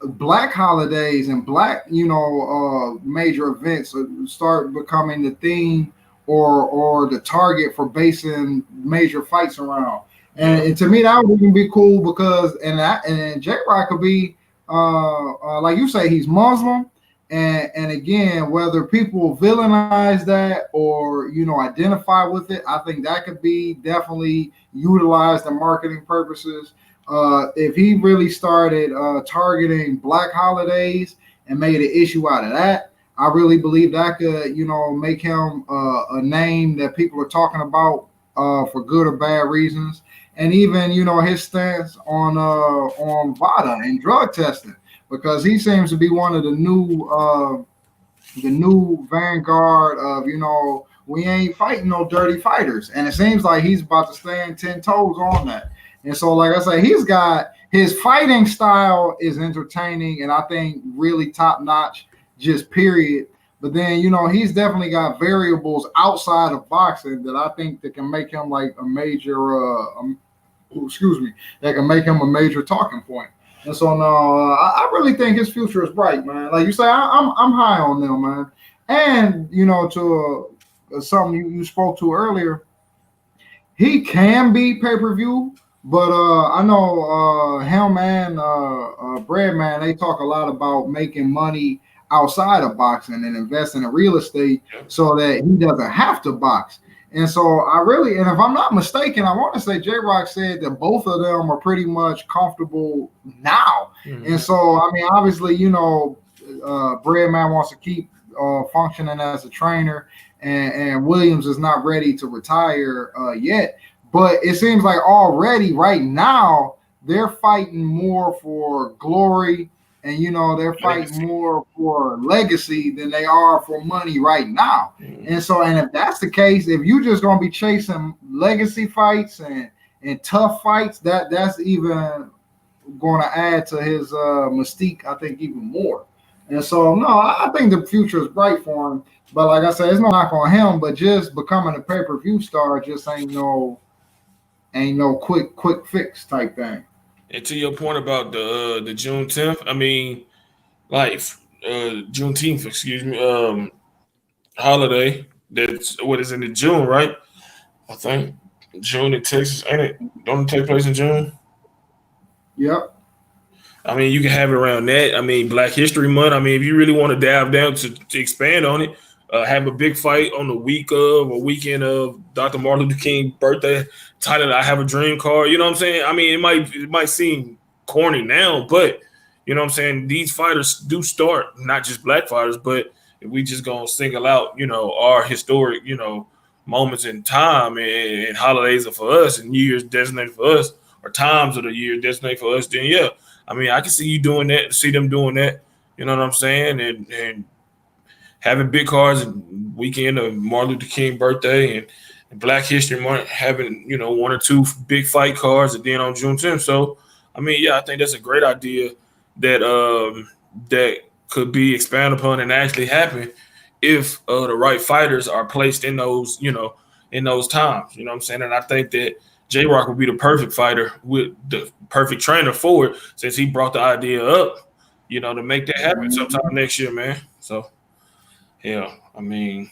black holidays and black major events start becoming the theme or the target for basing major fights around. And to me that would even be cool because and J-Rock could be like you say, he's Muslim, and again, whether people villainize that or identify with it, I think that could be definitely utilized in marketing purposes. If he really started targeting black holidays and made an issue out of that, I really believe that could, make him a name that people are talking about for good or bad reasons. And even, his stance on VADA and drug testing, because he seems to be one of the new vanguard of, we ain't fighting no dirty fighters. And it seems like he's about to stand 10 toes on that. And so, like I say, he's got his fighting style is entertaining, and I think really top notch, just period. But then, he's definitely got variables outside of boxing that I think that can make him like a major, that can make him a major talking point. And so, no, I really think his future is bright, man. Like you say, I'm high on them, man. And to something you spoke to earlier, he can be pay per view, but I know him and Breadman, they talk a lot about making money outside of boxing and investing in real estate so that he doesn't have to box. And so and if I'm not mistaken, I want to say J Rock said that both of them are pretty much comfortable now. Mm-hmm. And so, I mean, obviously, Breadman wants to keep functioning as a trainer, and Williams is not ready to retire yet. But it seems like already right now they're fighting more for glory, and they're fighting more for legacy than they are for money right now. Mm-hmm. And so, and if that's the case, if you're just gonna be chasing legacy fights and tough fights, that's even going to add to his mystique, I think, even more. And so, no, I think the future is bright for him. But like I said, it's no knock on him. But just becoming a pay-per-view star just ain't no quick fix type thing. And to your point about the June 10th, I mean, like Juneteenth, excuse me, holiday. That's what is in the June, right? I think June in Texas, ain't it? Don't it take place in June? Yep. I mean, you can have it around that. I mean, Black History Month. I mean, if you really want to dive down to expand on it, have a big fight on the week of or weekend of Dr. Martin Luther King's birthday, titled "I Have a Dream" card. You know what I'm saying? I mean, it might seem corny now, but you know what I'm saying? These fighters do start, not just black fighters, but if we just gonna single out, our historic, moments in time and holidays are for us and years designated for us or times of the year designated for us, then yeah. I mean, I can see you doing that, see them doing that, you know what I'm saying? And having big cards and weekend of Martin Luther King birthday and Black History Month, having, one or two big fight cards and then on June 10th. So, I mean, yeah, I think that's a great idea that that could be expanded upon and actually happen if the right fighters are placed in those, in those times. You know what I'm saying? And I think that J-Rock would be the perfect fighter with the perfect trainer for it since he brought the idea up, to make that happen sometime next year, man. So, yeah, I mean,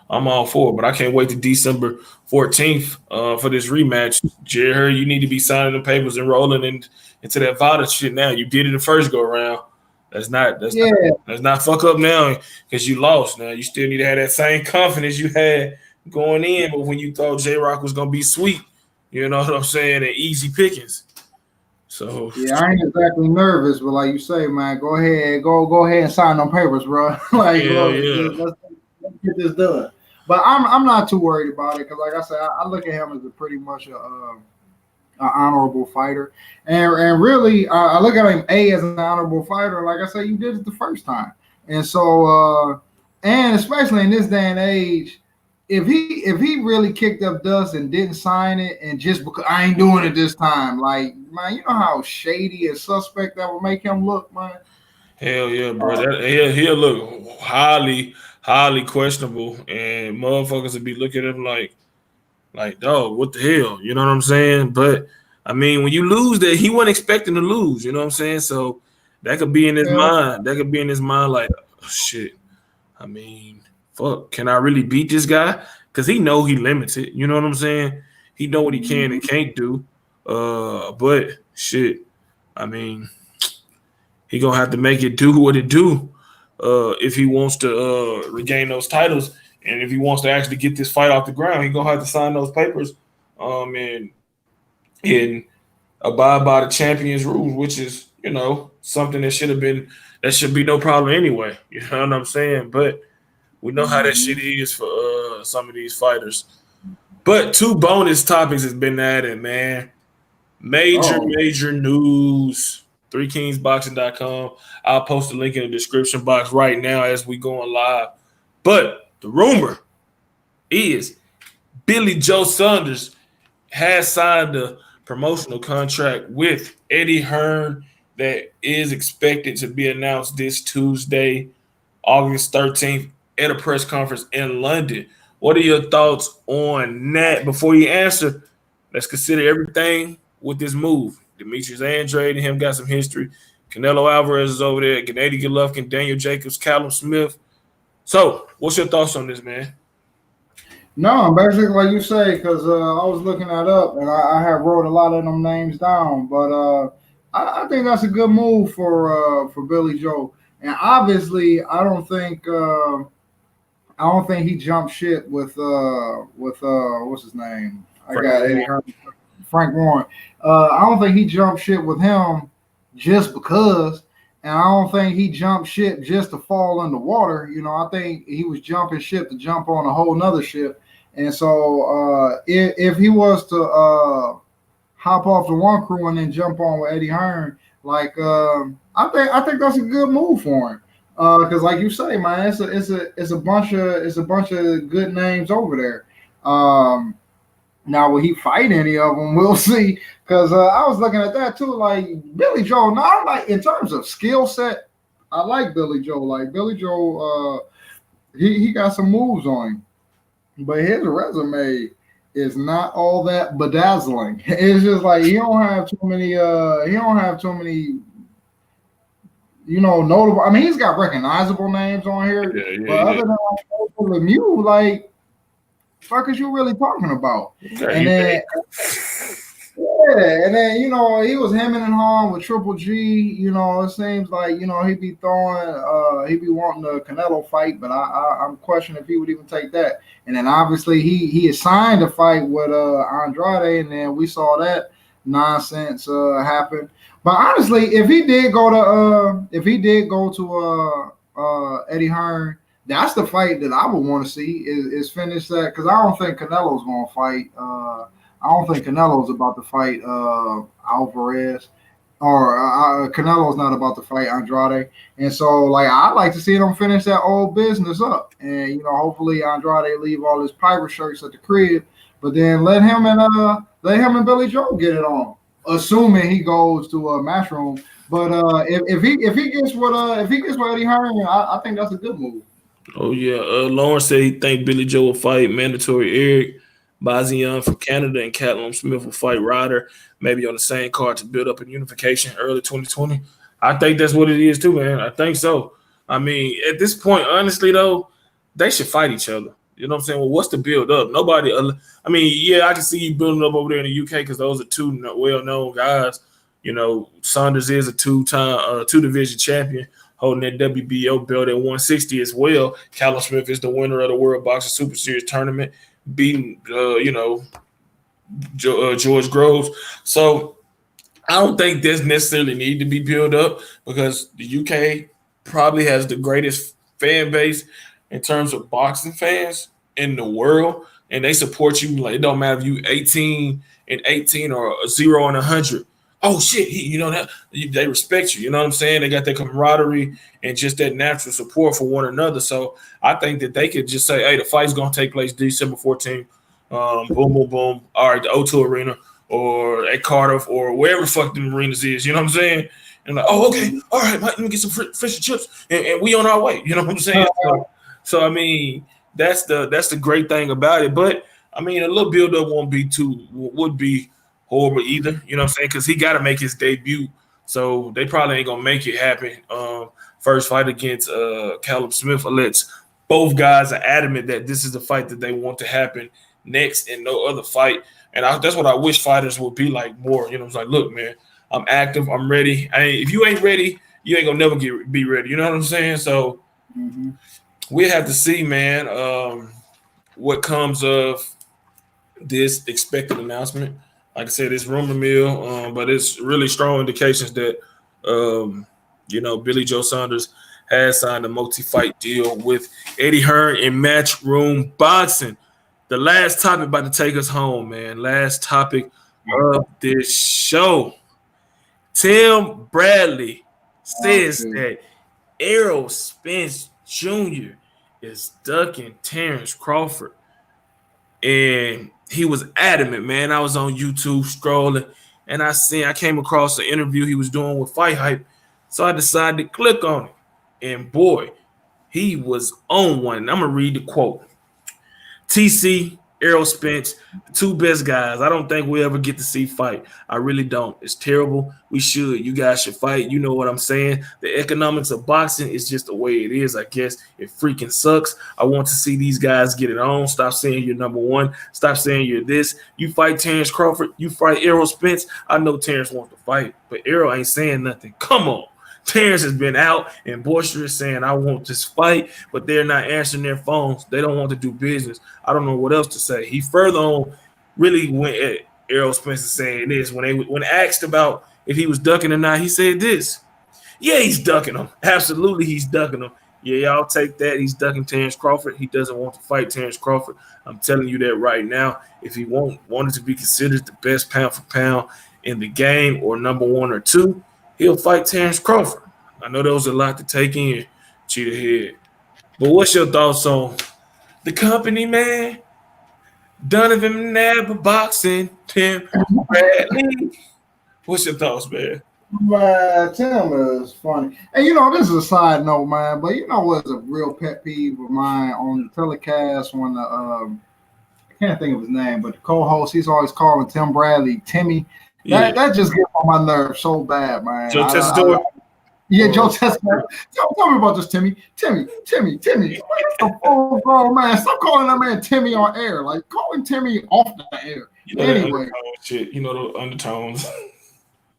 I'm all for it, but I can't wait to December 14th for this rematch. Jerry Hearn, you need to be signing the papers and rolling into that VADA shit now. You did it the first go around. Let's not fuck up now because you lost. Now you still need to have that same confidence you had going in, but when you thought J-Rock was gonna be sweet, you know what I'm saying, and easy pickings. So yeah, I ain't exactly nervous, but like you say, man, go ahead and sign them papers, bro. Let's get this done. But I'm not too worried about it because, like I said, I look at him as pretty much an honorable fighter, and really, I look at him as an honorable fighter. Like I said, you did it the first time, and so and especially in this day and age. If he really kicked up dust and didn't sign it and just because I ain't doing it this time, like, man, you know how shady and suspect that would make him look, man? Hell yeah, bro. He'll look highly, highly questionable, and motherfuckers would be looking at him like, dog, what the hell? You know what I'm saying? But I mean, when you lose that, he wasn't expecting to lose, you know what I'm saying? So that could be in his mind. That could be in his mind like, oh, shit. I mean, fuck, can I really beat this guy? Because he know he limited. You know what I'm saying? He know what he can and can't do. But shit, I mean, he gonna have to make it do what it do if he wants to regain those titles, and if he wants to actually get this fight off the ground, he gonna have to sign those papers and abide by the champion's rules, which is something that should be no problem anyway. You know what I'm saying? But we know how that shit is for some of these fighters. But two bonus topics has been added, man. Major news. 3kingsboxing.com. I'll post a link in the description box right now as we going live. But the rumor is Billy Joe Saunders has signed a promotional contract with Eddie Hearn that is expected to be announced this Tuesday, August 13th, at a press conference in London. What are your thoughts on that? Before you answer, let's consider everything with this move. Demetrius Andrade and him got some history. Canelo Alvarez is over there. Gennady Golovkin, Daniel Jacobs, Callum Smith. So, what's your thoughts on this, man? No, basically like you say, because I was looking that up and I have wrote a lot of them names down. But I think that's a good move for Billy Joe. And obviously, I don't think he jumped shit with what's his name? I Frank got Eddie Hearn, Frank Warren. I don't think he jumped shit with him just because, and I don't think he jumped ship just to fall in the water. I think he was jumping ship to jump on a whole nother ship. And so if he was to hop off the one crew and then jump on with Eddie Hearn, like I think that's a good move for him. Because like you say, man, it's a bunch of good names over there. Now, will he fight any of them? We'll see. Because I was looking at that too. Like Billy Joe, not like in terms of skill set, I like Billy Joe. Like Billy Joe, he got some moves on him, but his resume is not all that bedazzling. It's just like he don't have too many. He don't have too many. Notable. I mean, he's got recognizable names on here, but other than like Lemieux, like fuck is you really talking about? And then, yeah, and then he was hemming and hawing with Triple G. It seems like he be wanting the Canelo fight, but I'm questioning if he would even take that. And then obviously he is signed to fight with Andrade, and then we saw that nonsense happen. But honestly, if he did go to Eddie Hearn, that's the fight that I would want to see is finish that, because I don't think Canelo's going to fight. I don't think Canelo's about to fight Alvarez, or Canelo's not about to fight Andrade. And so, like, I'd like to see them finish that old business up, and hopefully Andrade leave all his pirate shirts at the crib, but then let him and Billy Joe get it on, assuming he goes to a matchroom. But if he gets with Eddie Hearn, I think that's a good move. Oh yeah, Lawrence said he think Billy Joe will fight mandatory Eric Bazian from Canada, and Callum Smith will fight Ryder, maybe on the same card to build up a unification early 2020. I think that's what it is too, man. I think so. I mean, at this point, honestly though, they should fight each other. You know what I'm saying? Well, what's the build up? Nobody. I mean, yeah, I can see you building up over there in the UK because those are two well-known guys. Saunders is a two-division champion, holding that WBO belt at 160 as well. Callum Smith is the winner of the World Boxing Super Series tournament, beating George Groves. So I don't think this necessarily need to be built up because the UK probably has the greatest fan base in terms of boxing fans in the world, and they support you. Like, it don't matter if you 18 or 0 and 100. Oh shit, they respect you. You know what I'm saying? They got that camaraderie and just that natural support for one another. So I think that they could just say, "Hey, the fight's gonna take place December 14th. Boom, boom, boom. All right, the O2 Arena or at Cardiff or wherever the fuck them arenas is." You know what I'm saying? And like, oh, okay, all right, Mike, let me get some fish and chips, and we on our way. You know what I'm saying? So I mean, that's the great thing about it. But I mean, a little build up would be horrible either. You know what I'm saying? Because he got to make his debut, so they probably ain't gonna make it happen. First fight against Callum Smith, unless both guys are adamant that this is the fight that they want to happen next and no other fight. And that's what I wish fighters would be like more. It's like, look, man, I'm active, I'm ready. If you ain't ready, you ain't gonna never be ready. You know what I'm saying? So we have to see, man, what comes of this expected announcement. Like I said, it's rumor mill, but it's really strong indications that Billy Joe Saunders has signed a multi-fight deal with Eddie Hearn in Matchroom Boxing. The last topic about to take us home, man. Last topic of this show. Tim Bradley says that Errol Spence Jr. is ducking Terrence Crawford. and he was adamant, man. I was on YouTube scrolling, and I came across the interview he was doing with Fight Hype, so I decided to click on it, and boy, he was on one. I'm gonna read the quote. TC, Errol Spence, the two best guys. I don't think we ever get to see fight. I really don't. It's terrible. We should. You guys should fight. You know what I'm saying? The economics of boxing is just the way it is, I guess. It freaking sucks. I want to see these guys get it on. Stop saying you're number one. Stop saying you're this. You fight Terrence Crawford. You fight Errol Spence. I know Terrence wants to fight, but Errol ain't saying nothing. Come on. Terrence has been out and boisterous saying, I want this fight, but they're not answering their phones. They don't want to do business. I don't know what else to say. He further on really went at Errol Spencer saying this. When asked about if he was ducking or not, he said this. Yeah, he's ducking him. Absolutely, he's ducking him. Yeah, y'all take that. He's ducking Terrence Crawford. He doesn't want to fight Terrence Crawford. I'm telling you that right now. If he wanted to be considered the best pound for pound in the game or number one or two, he'll fight Terrence Crawford. I know there was a lot to take in, Cheetah Head. But what's your thoughts on the company, man? Donovan Nab Boxing, Tim Bradley. What's your thoughts, man? Man, Tim is funny. And, this is a side note, man, but what's a real pet peeve of mine on the telecast when I can't think of his name, but the co-host, he's always calling Tim Bradley Timmy. That just gets on my nerves so bad, man. Joe Tessitore? Yeah, Joe Tessitore. Tell me about this, Timmy. Timmy. That's a full-grown man. Stop calling that man Timmy on air. Like, calling Timmy off the air. Anyway. Shit. The undertones.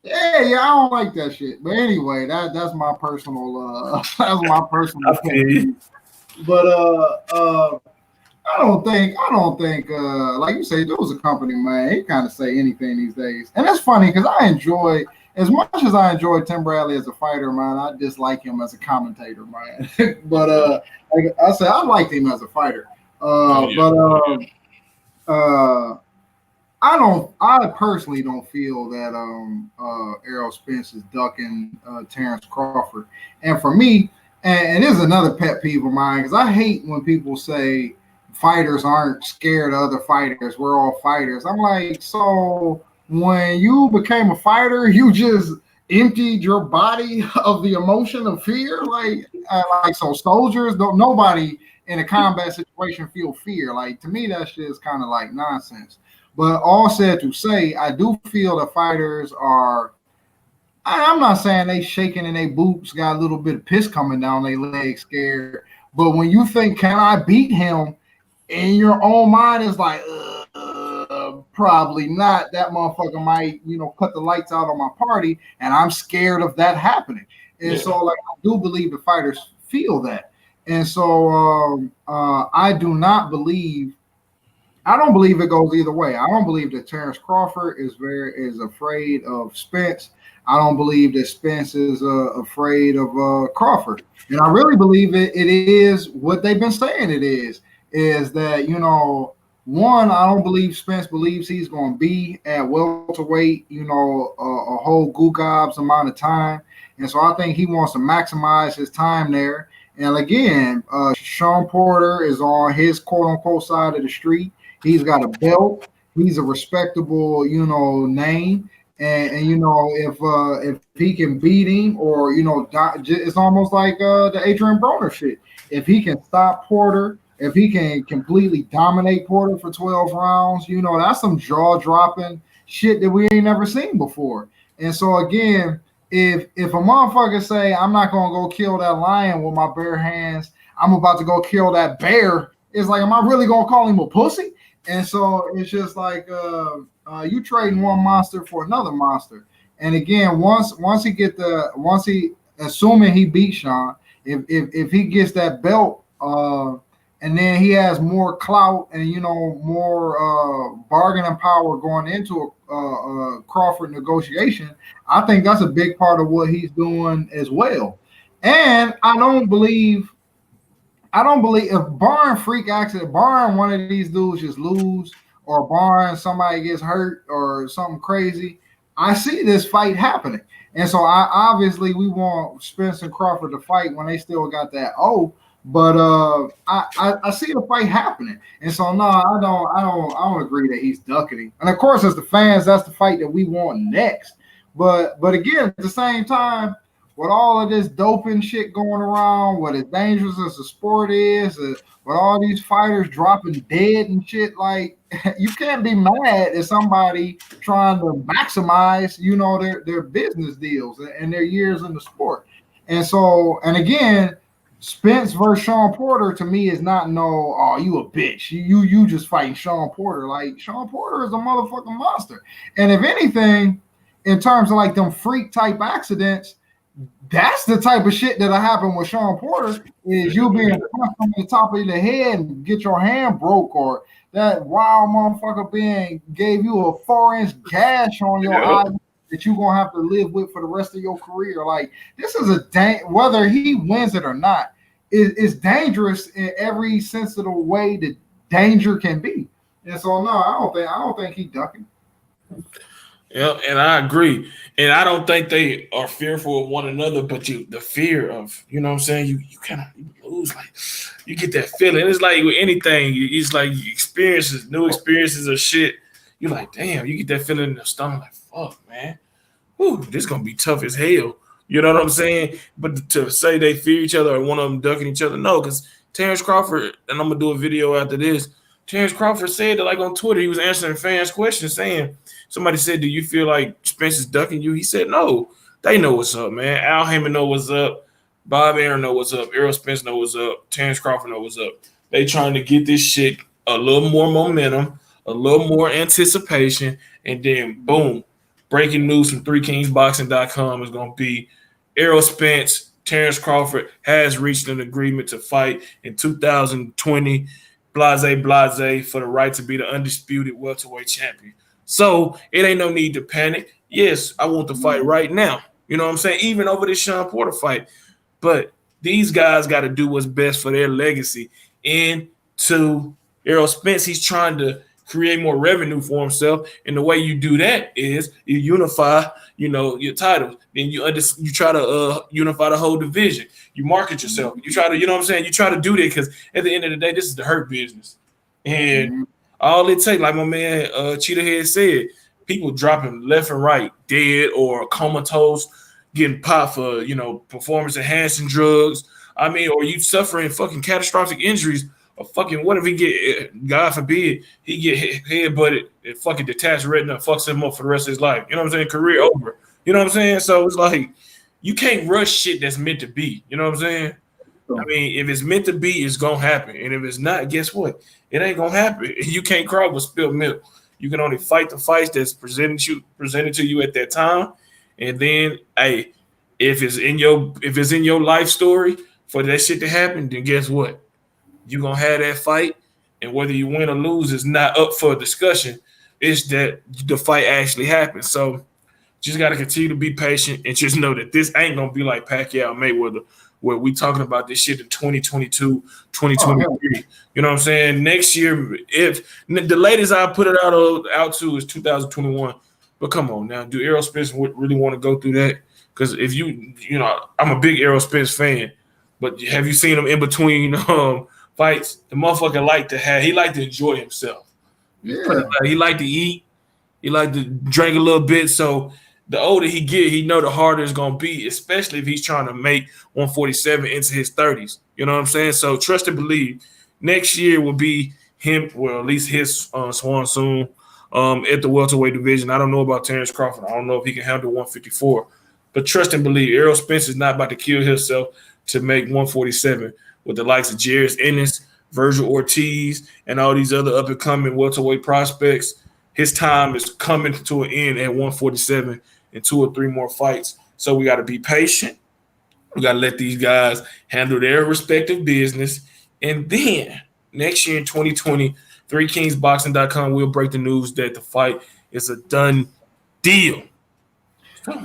Yeah, I don't like that shit. But anyway, that's my personal opinion. But I don't think like you say, there was a company, man. He kind of say anything these days. And that's funny because as much as I enjoy Tim Bradley as a fighter, man, I dislike him as a commentator, man. But like I said, I liked him as a fighter. I personally don't feel that Errol Spence is ducking Terrence Crawford. And for me, and this is another pet peeve of mine, because I hate when people say fighters aren't scared of other fighters. We're all fighters. I'm like, so when you became a fighter, you just emptied your body of the emotion of fear? Like so soldiers nobody in a combat situation feel fear. Like, to me, that shit is kind of like nonsense. But all said to say, I do feel that fighters are, I'm not saying they shaking in their boots, got a little bit of piss coming down their legs, scared. But when you think, can I beat him? In your own mind is like, probably not. That motherfucker might, cut the lights out on my party, and I'm scared of that happening. And so, like, I do believe the fighters feel that. And so I don't believe it goes either way. I don't believe that Terrence Crawford is afraid of Spence. I don't believe that Spence is afraid of Crawford. And I really believe it is what they've been saying it is that, one, I don't believe Spence believes he's going to be at welterweight, a whole gobs amount of time. And so I think he wants to maximize his time there. And again, Sean Porter is on his quote-unquote side of the street. He's got a belt. He's a respectable, name. And if he can beat him, or it's almost like the Adrien Broner shit. If he can stop Porter, if he can completely dominate Porter for 12 rounds, that's some jaw-dropping shit that we ain't never seen before. And so again, if a motherfucker say, I'm not gonna go kill that lion with my bare hands, I'm about to go kill that bear, it's like, am I really gonna call him a pussy? And so it's just like you trading one monster for another monster. And again, once he assuming he beats Sean, if he gets that belt, and then he has more clout and more bargaining power going into a Crawford negotiation, I think that's a big part of what he's doing as well. And I don't believe if barring freak accident, barring one of these dudes just lose, or barring somebody gets hurt or something crazy, I see this fight happening. And so we want Spence and Crawford to fight when they still got that But I see the fight happening, and so no, I don't agree that he's ducking him. And of course, as the fans, that's the fight that we want next. But again, at the same time, with all of this doping shit going around, what as dangerous as the sport is, with all these fighters dropping dead and shit, like you can't be mad at somebody trying to maximize, their business deals and their years in the sport. And so, and again, Spence versus Sean Porter to me is not no, oh, you a bitch. You just fighting Sean Porter. Like Sean Porter is a motherfucking monster. And if anything, in terms of like them freak type accidents, that's the type of shit that'll happen with Sean Porter is you being punched on the top of the head and get your hand broke, or that wild motherfucker gave you a 4-inch gash on your eye that you're gonna have to live with for the rest of your career. Like this is whether he wins it or not, is dangerous in every sense of the way that danger can be. And so no, I don't think he ducking. Yeah, and I agree. And I don't think they are fearful of one another, but the fear of, you know what I'm saying, you kind of lose, like you get that feeling. It's like with anything, it's like experiences, new experiences of shit. You're like, damn, you get that feeling in the stomach, like, fuck, man. Whew, this gonna be tough as hell. You know what I'm saying? But to say they fear each other or one of them ducking each other, no, because Terrence Crawford, and I'm gonna do a video after this. Terrence Crawford said that, like on Twitter, he was answering fans' questions, saying somebody said, "Do you feel like Spencer's ducking you?" He said, "No, they know what's up, man. Al Heyman know what's up. Bob Aaron know what's up. Errol Spence know what's up. Terrence Crawford know what's up. They trying to get this shit a little more momentum, a little more anticipation, and then boom, breaking news from ThreeKingsBoxing.com is gonna be Errol Spence, Terrence Crawford has reached an agreement to fight in 2020, blase, for the right to be the undisputed welterweight champion. So it ain't no need to panic. Yes, I want the fight right now. You know what I'm saying? Even over this Sean Porter fight. But these guys got to do what's best for their legacy. And to Errol Spence, he's trying to create more revenue for himself. And the way you do that is you unify, your titles. Then you try to unify the whole division. You market yourself. You try to, you know what I'm saying? You try to do that because at the end of the day, this is the hurt business. And all it takes, like my man Cheetah Head said, people dropping left and right, dead or comatose, getting popped for, performance enhancing drugs. I mean, or you suffering fucking catastrophic injuries. Or fucking, what if he get, God forbid, he get headbutted and fucking detached retina fucks him up for the rest of his life. You know what I'm saying? Career over. You know what I'm saying? So it's like, you can't rush shit that's meant to be. You know what I'm saying? I mean, if it's meant to be, it's going to happen. And if it's not, guess what? It ain't going to happen. You can't cry with spilled milk. You can only fight the fights that's presented to you at that time. And then, hey, if it's in your life story for that shit to happen, then guess what? You're going to have that fight, and whether you win or lose is not up for discussion. It's that the fight actually happens. So just got to continue to be patient and just know that this ain't going to be like Pacquiao Mayweather, where we talking about this shit in 2022, 2023. You know what I'm saying? Next year, if the latest I put it out to is 2021. But come on now, do Errol Spence really want to go through that? Because if I'm a big Errol Spence fan, but have you seen him in between fights? The motherfucker he liked to enjoy himself. Yeah. He liked to eat. He liked to drink a little bit. So the older he get, he know the harder it's going to be, especially if he's trying to make 147 into his 30s. You know what I'm saying? So trust and believe. Next year will be him, well, at least his swan soon at the welterweight division. I don't know about Terrence Crawford. I don't know if he can handle 154. But trust and believe, Errol Spence is not about to kill himself to make 147 with the likes of Jairus Ennis, Vergil Ortiz, and all these other up-and-coming welterweight prospects. His time is coming to an end at 147 in 2 or 3 more fights. So we got to be patient. We got to let these guys handle their respective business. And then next year in 2020, ThreeKingsBoxing.com will break the news that the fight is a done deal.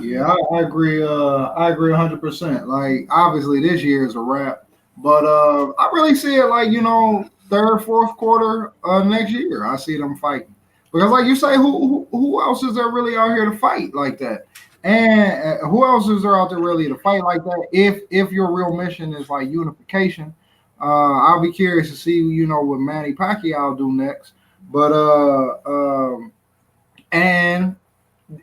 Yeah, I agree. I agree 100%. Like, obviously, this year is a wrap, but I really see it like third, fourth quarter next year. I see them fighting because, like you say, who else is there really out here to fight like that? And who else is there out there really to fight like that? If your real mission is like unification, I'll be curious to see, what Manny Pacquiao do next. But and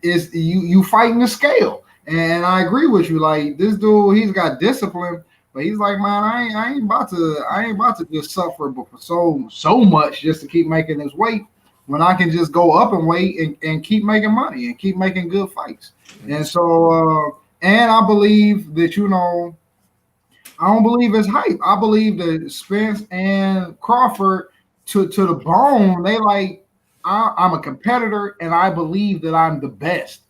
is you fighting the scale. And I agree with you. Like this dude, he's got discipline, but he's like, man, I ain't about to just suffer so much just to keep making this weight when I can just go up and weight and keep making money and keep making good fights. And so and I believe that, I don't believe it's hype. I believe that Spence and Crawford to the bone, they like, I'm a competitor and I believe that I'm the best.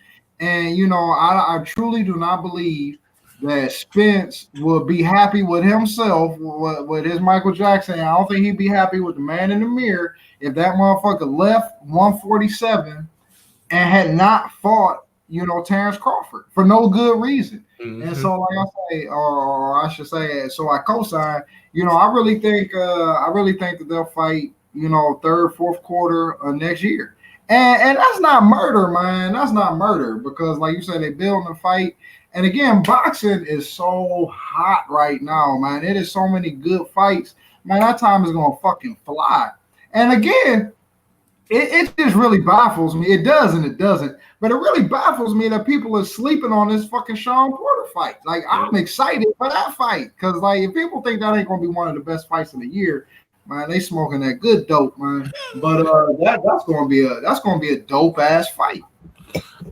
And I truly do not believe that Spence will be happy with himself with his Michael Jackson. I don't think he'd be happy with the man in the mirror if that motherfucker left 147 and had not fought, Terrence Crawford for no good reason. Mm-hmm. And so, like I say, or I should say, so I co-sign. I really think that they'll fight, third, fourth quarter of next year. And that's not murder, man. That's not murder because, like you said, they building a fight. And again, boxing is so hot right now, man. It is so many good fights, man. That time is gonna fucking fly. And again, it just really baffles me. It does and it doesn't. But it really baffles me that people are sleeping on this fucking Sean Porter fight. Like, I'm excited for that fight. Because, like, if people think that ain't going to be one of the best fights of the year, man, they smoking that good dope, man. But that's going to be a dope-ass fight.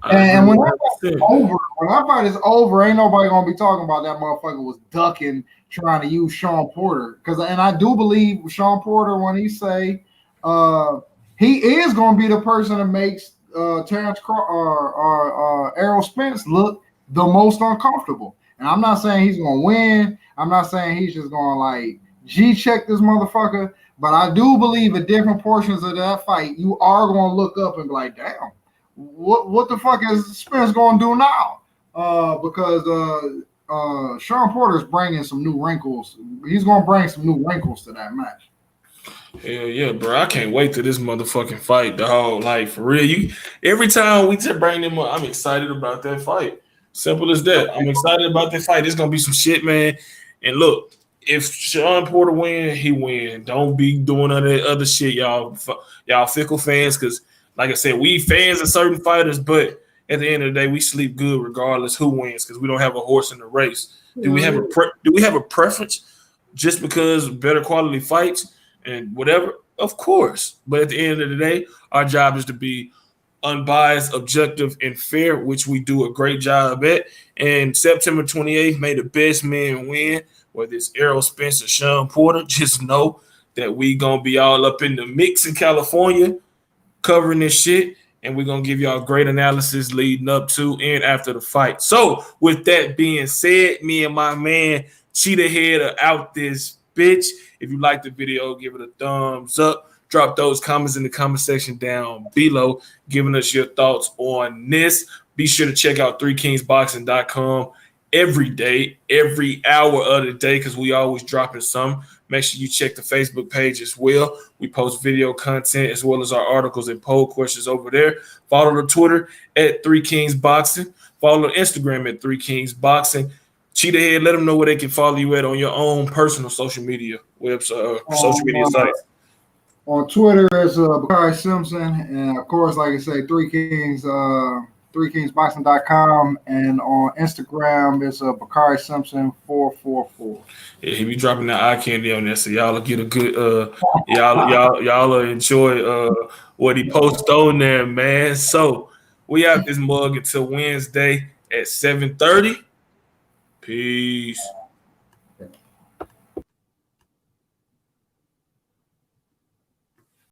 And when that fight is over, ain't nobody going to be talking about that motherfucker was ducking trying to use Sean Porter. And I do believe Sean Porter when he say he is going to be the person that makes Terrence or Errol Spence look the most uncomfortable. And I'm not saying he's going to win. I'm not saying he's just going to like G-check this motherfucker. But I do believe at different portions of that fight, you are going to look up and be like, damn, what the fuck is Spence going to do now? Because Sean Porter's bringing some new wrinkles. He's going to bring some new wrinkles to that match. Hell yeah, bro! I can't wait to this motherfucking fight, dog. Like for real, every time we bring them up, I'm excited about that fight. Simple as that. I'm excited about that fight. It's gonna be some shit, man. And look, if Sean Porter win, he win. Don't be doing other shit, y'all fickle fans. Because, like I said, we fans of certain fighters, but at the end of the day, we sleep good regardless who wins because we don't have a horse in the race. Do we have a preference just because better quality fights? And whatever, of course. But at the end of the day, our job is to be unbiased, objective, and fair, which we do a great job at. And September 28th, may the best man win, whether it's Errol Spence or Sean Porter. Just know that we going to be all up in the mix in California covering this shit. And we're going to give y'all great analysis leading up to and after the fight. So with that being said, me and my man Cheetah Head are out this bitch. If you like the video, give it a thumbs up. Drop those comments in the comment section down below, giving us your thoughts on this. Be sure to check out 3kingsboxing.com every day, every hour of the day, because we always dropping some. Make sure you check the Facebook page as well. We post video content as well as our articles and poll questions over there. Follow the Twitter at 3kingsboxing. Follow the Instagram at 3kingsboxing. Cheetah Head, let them know where they can follow you at on your own personal social media website, social media sites. On Twitter, it's Bakari Simpson, and of course, like I say, 3Kings, 3kingsboxing.com, and on Instagram, it's Bakari Simpson 444. Yeah, he be dropping the eye candy on there, so y'all will get a good y'all will enjoy what he posts on there, man. So we out this mug until Wednesday at 7:30. Peace.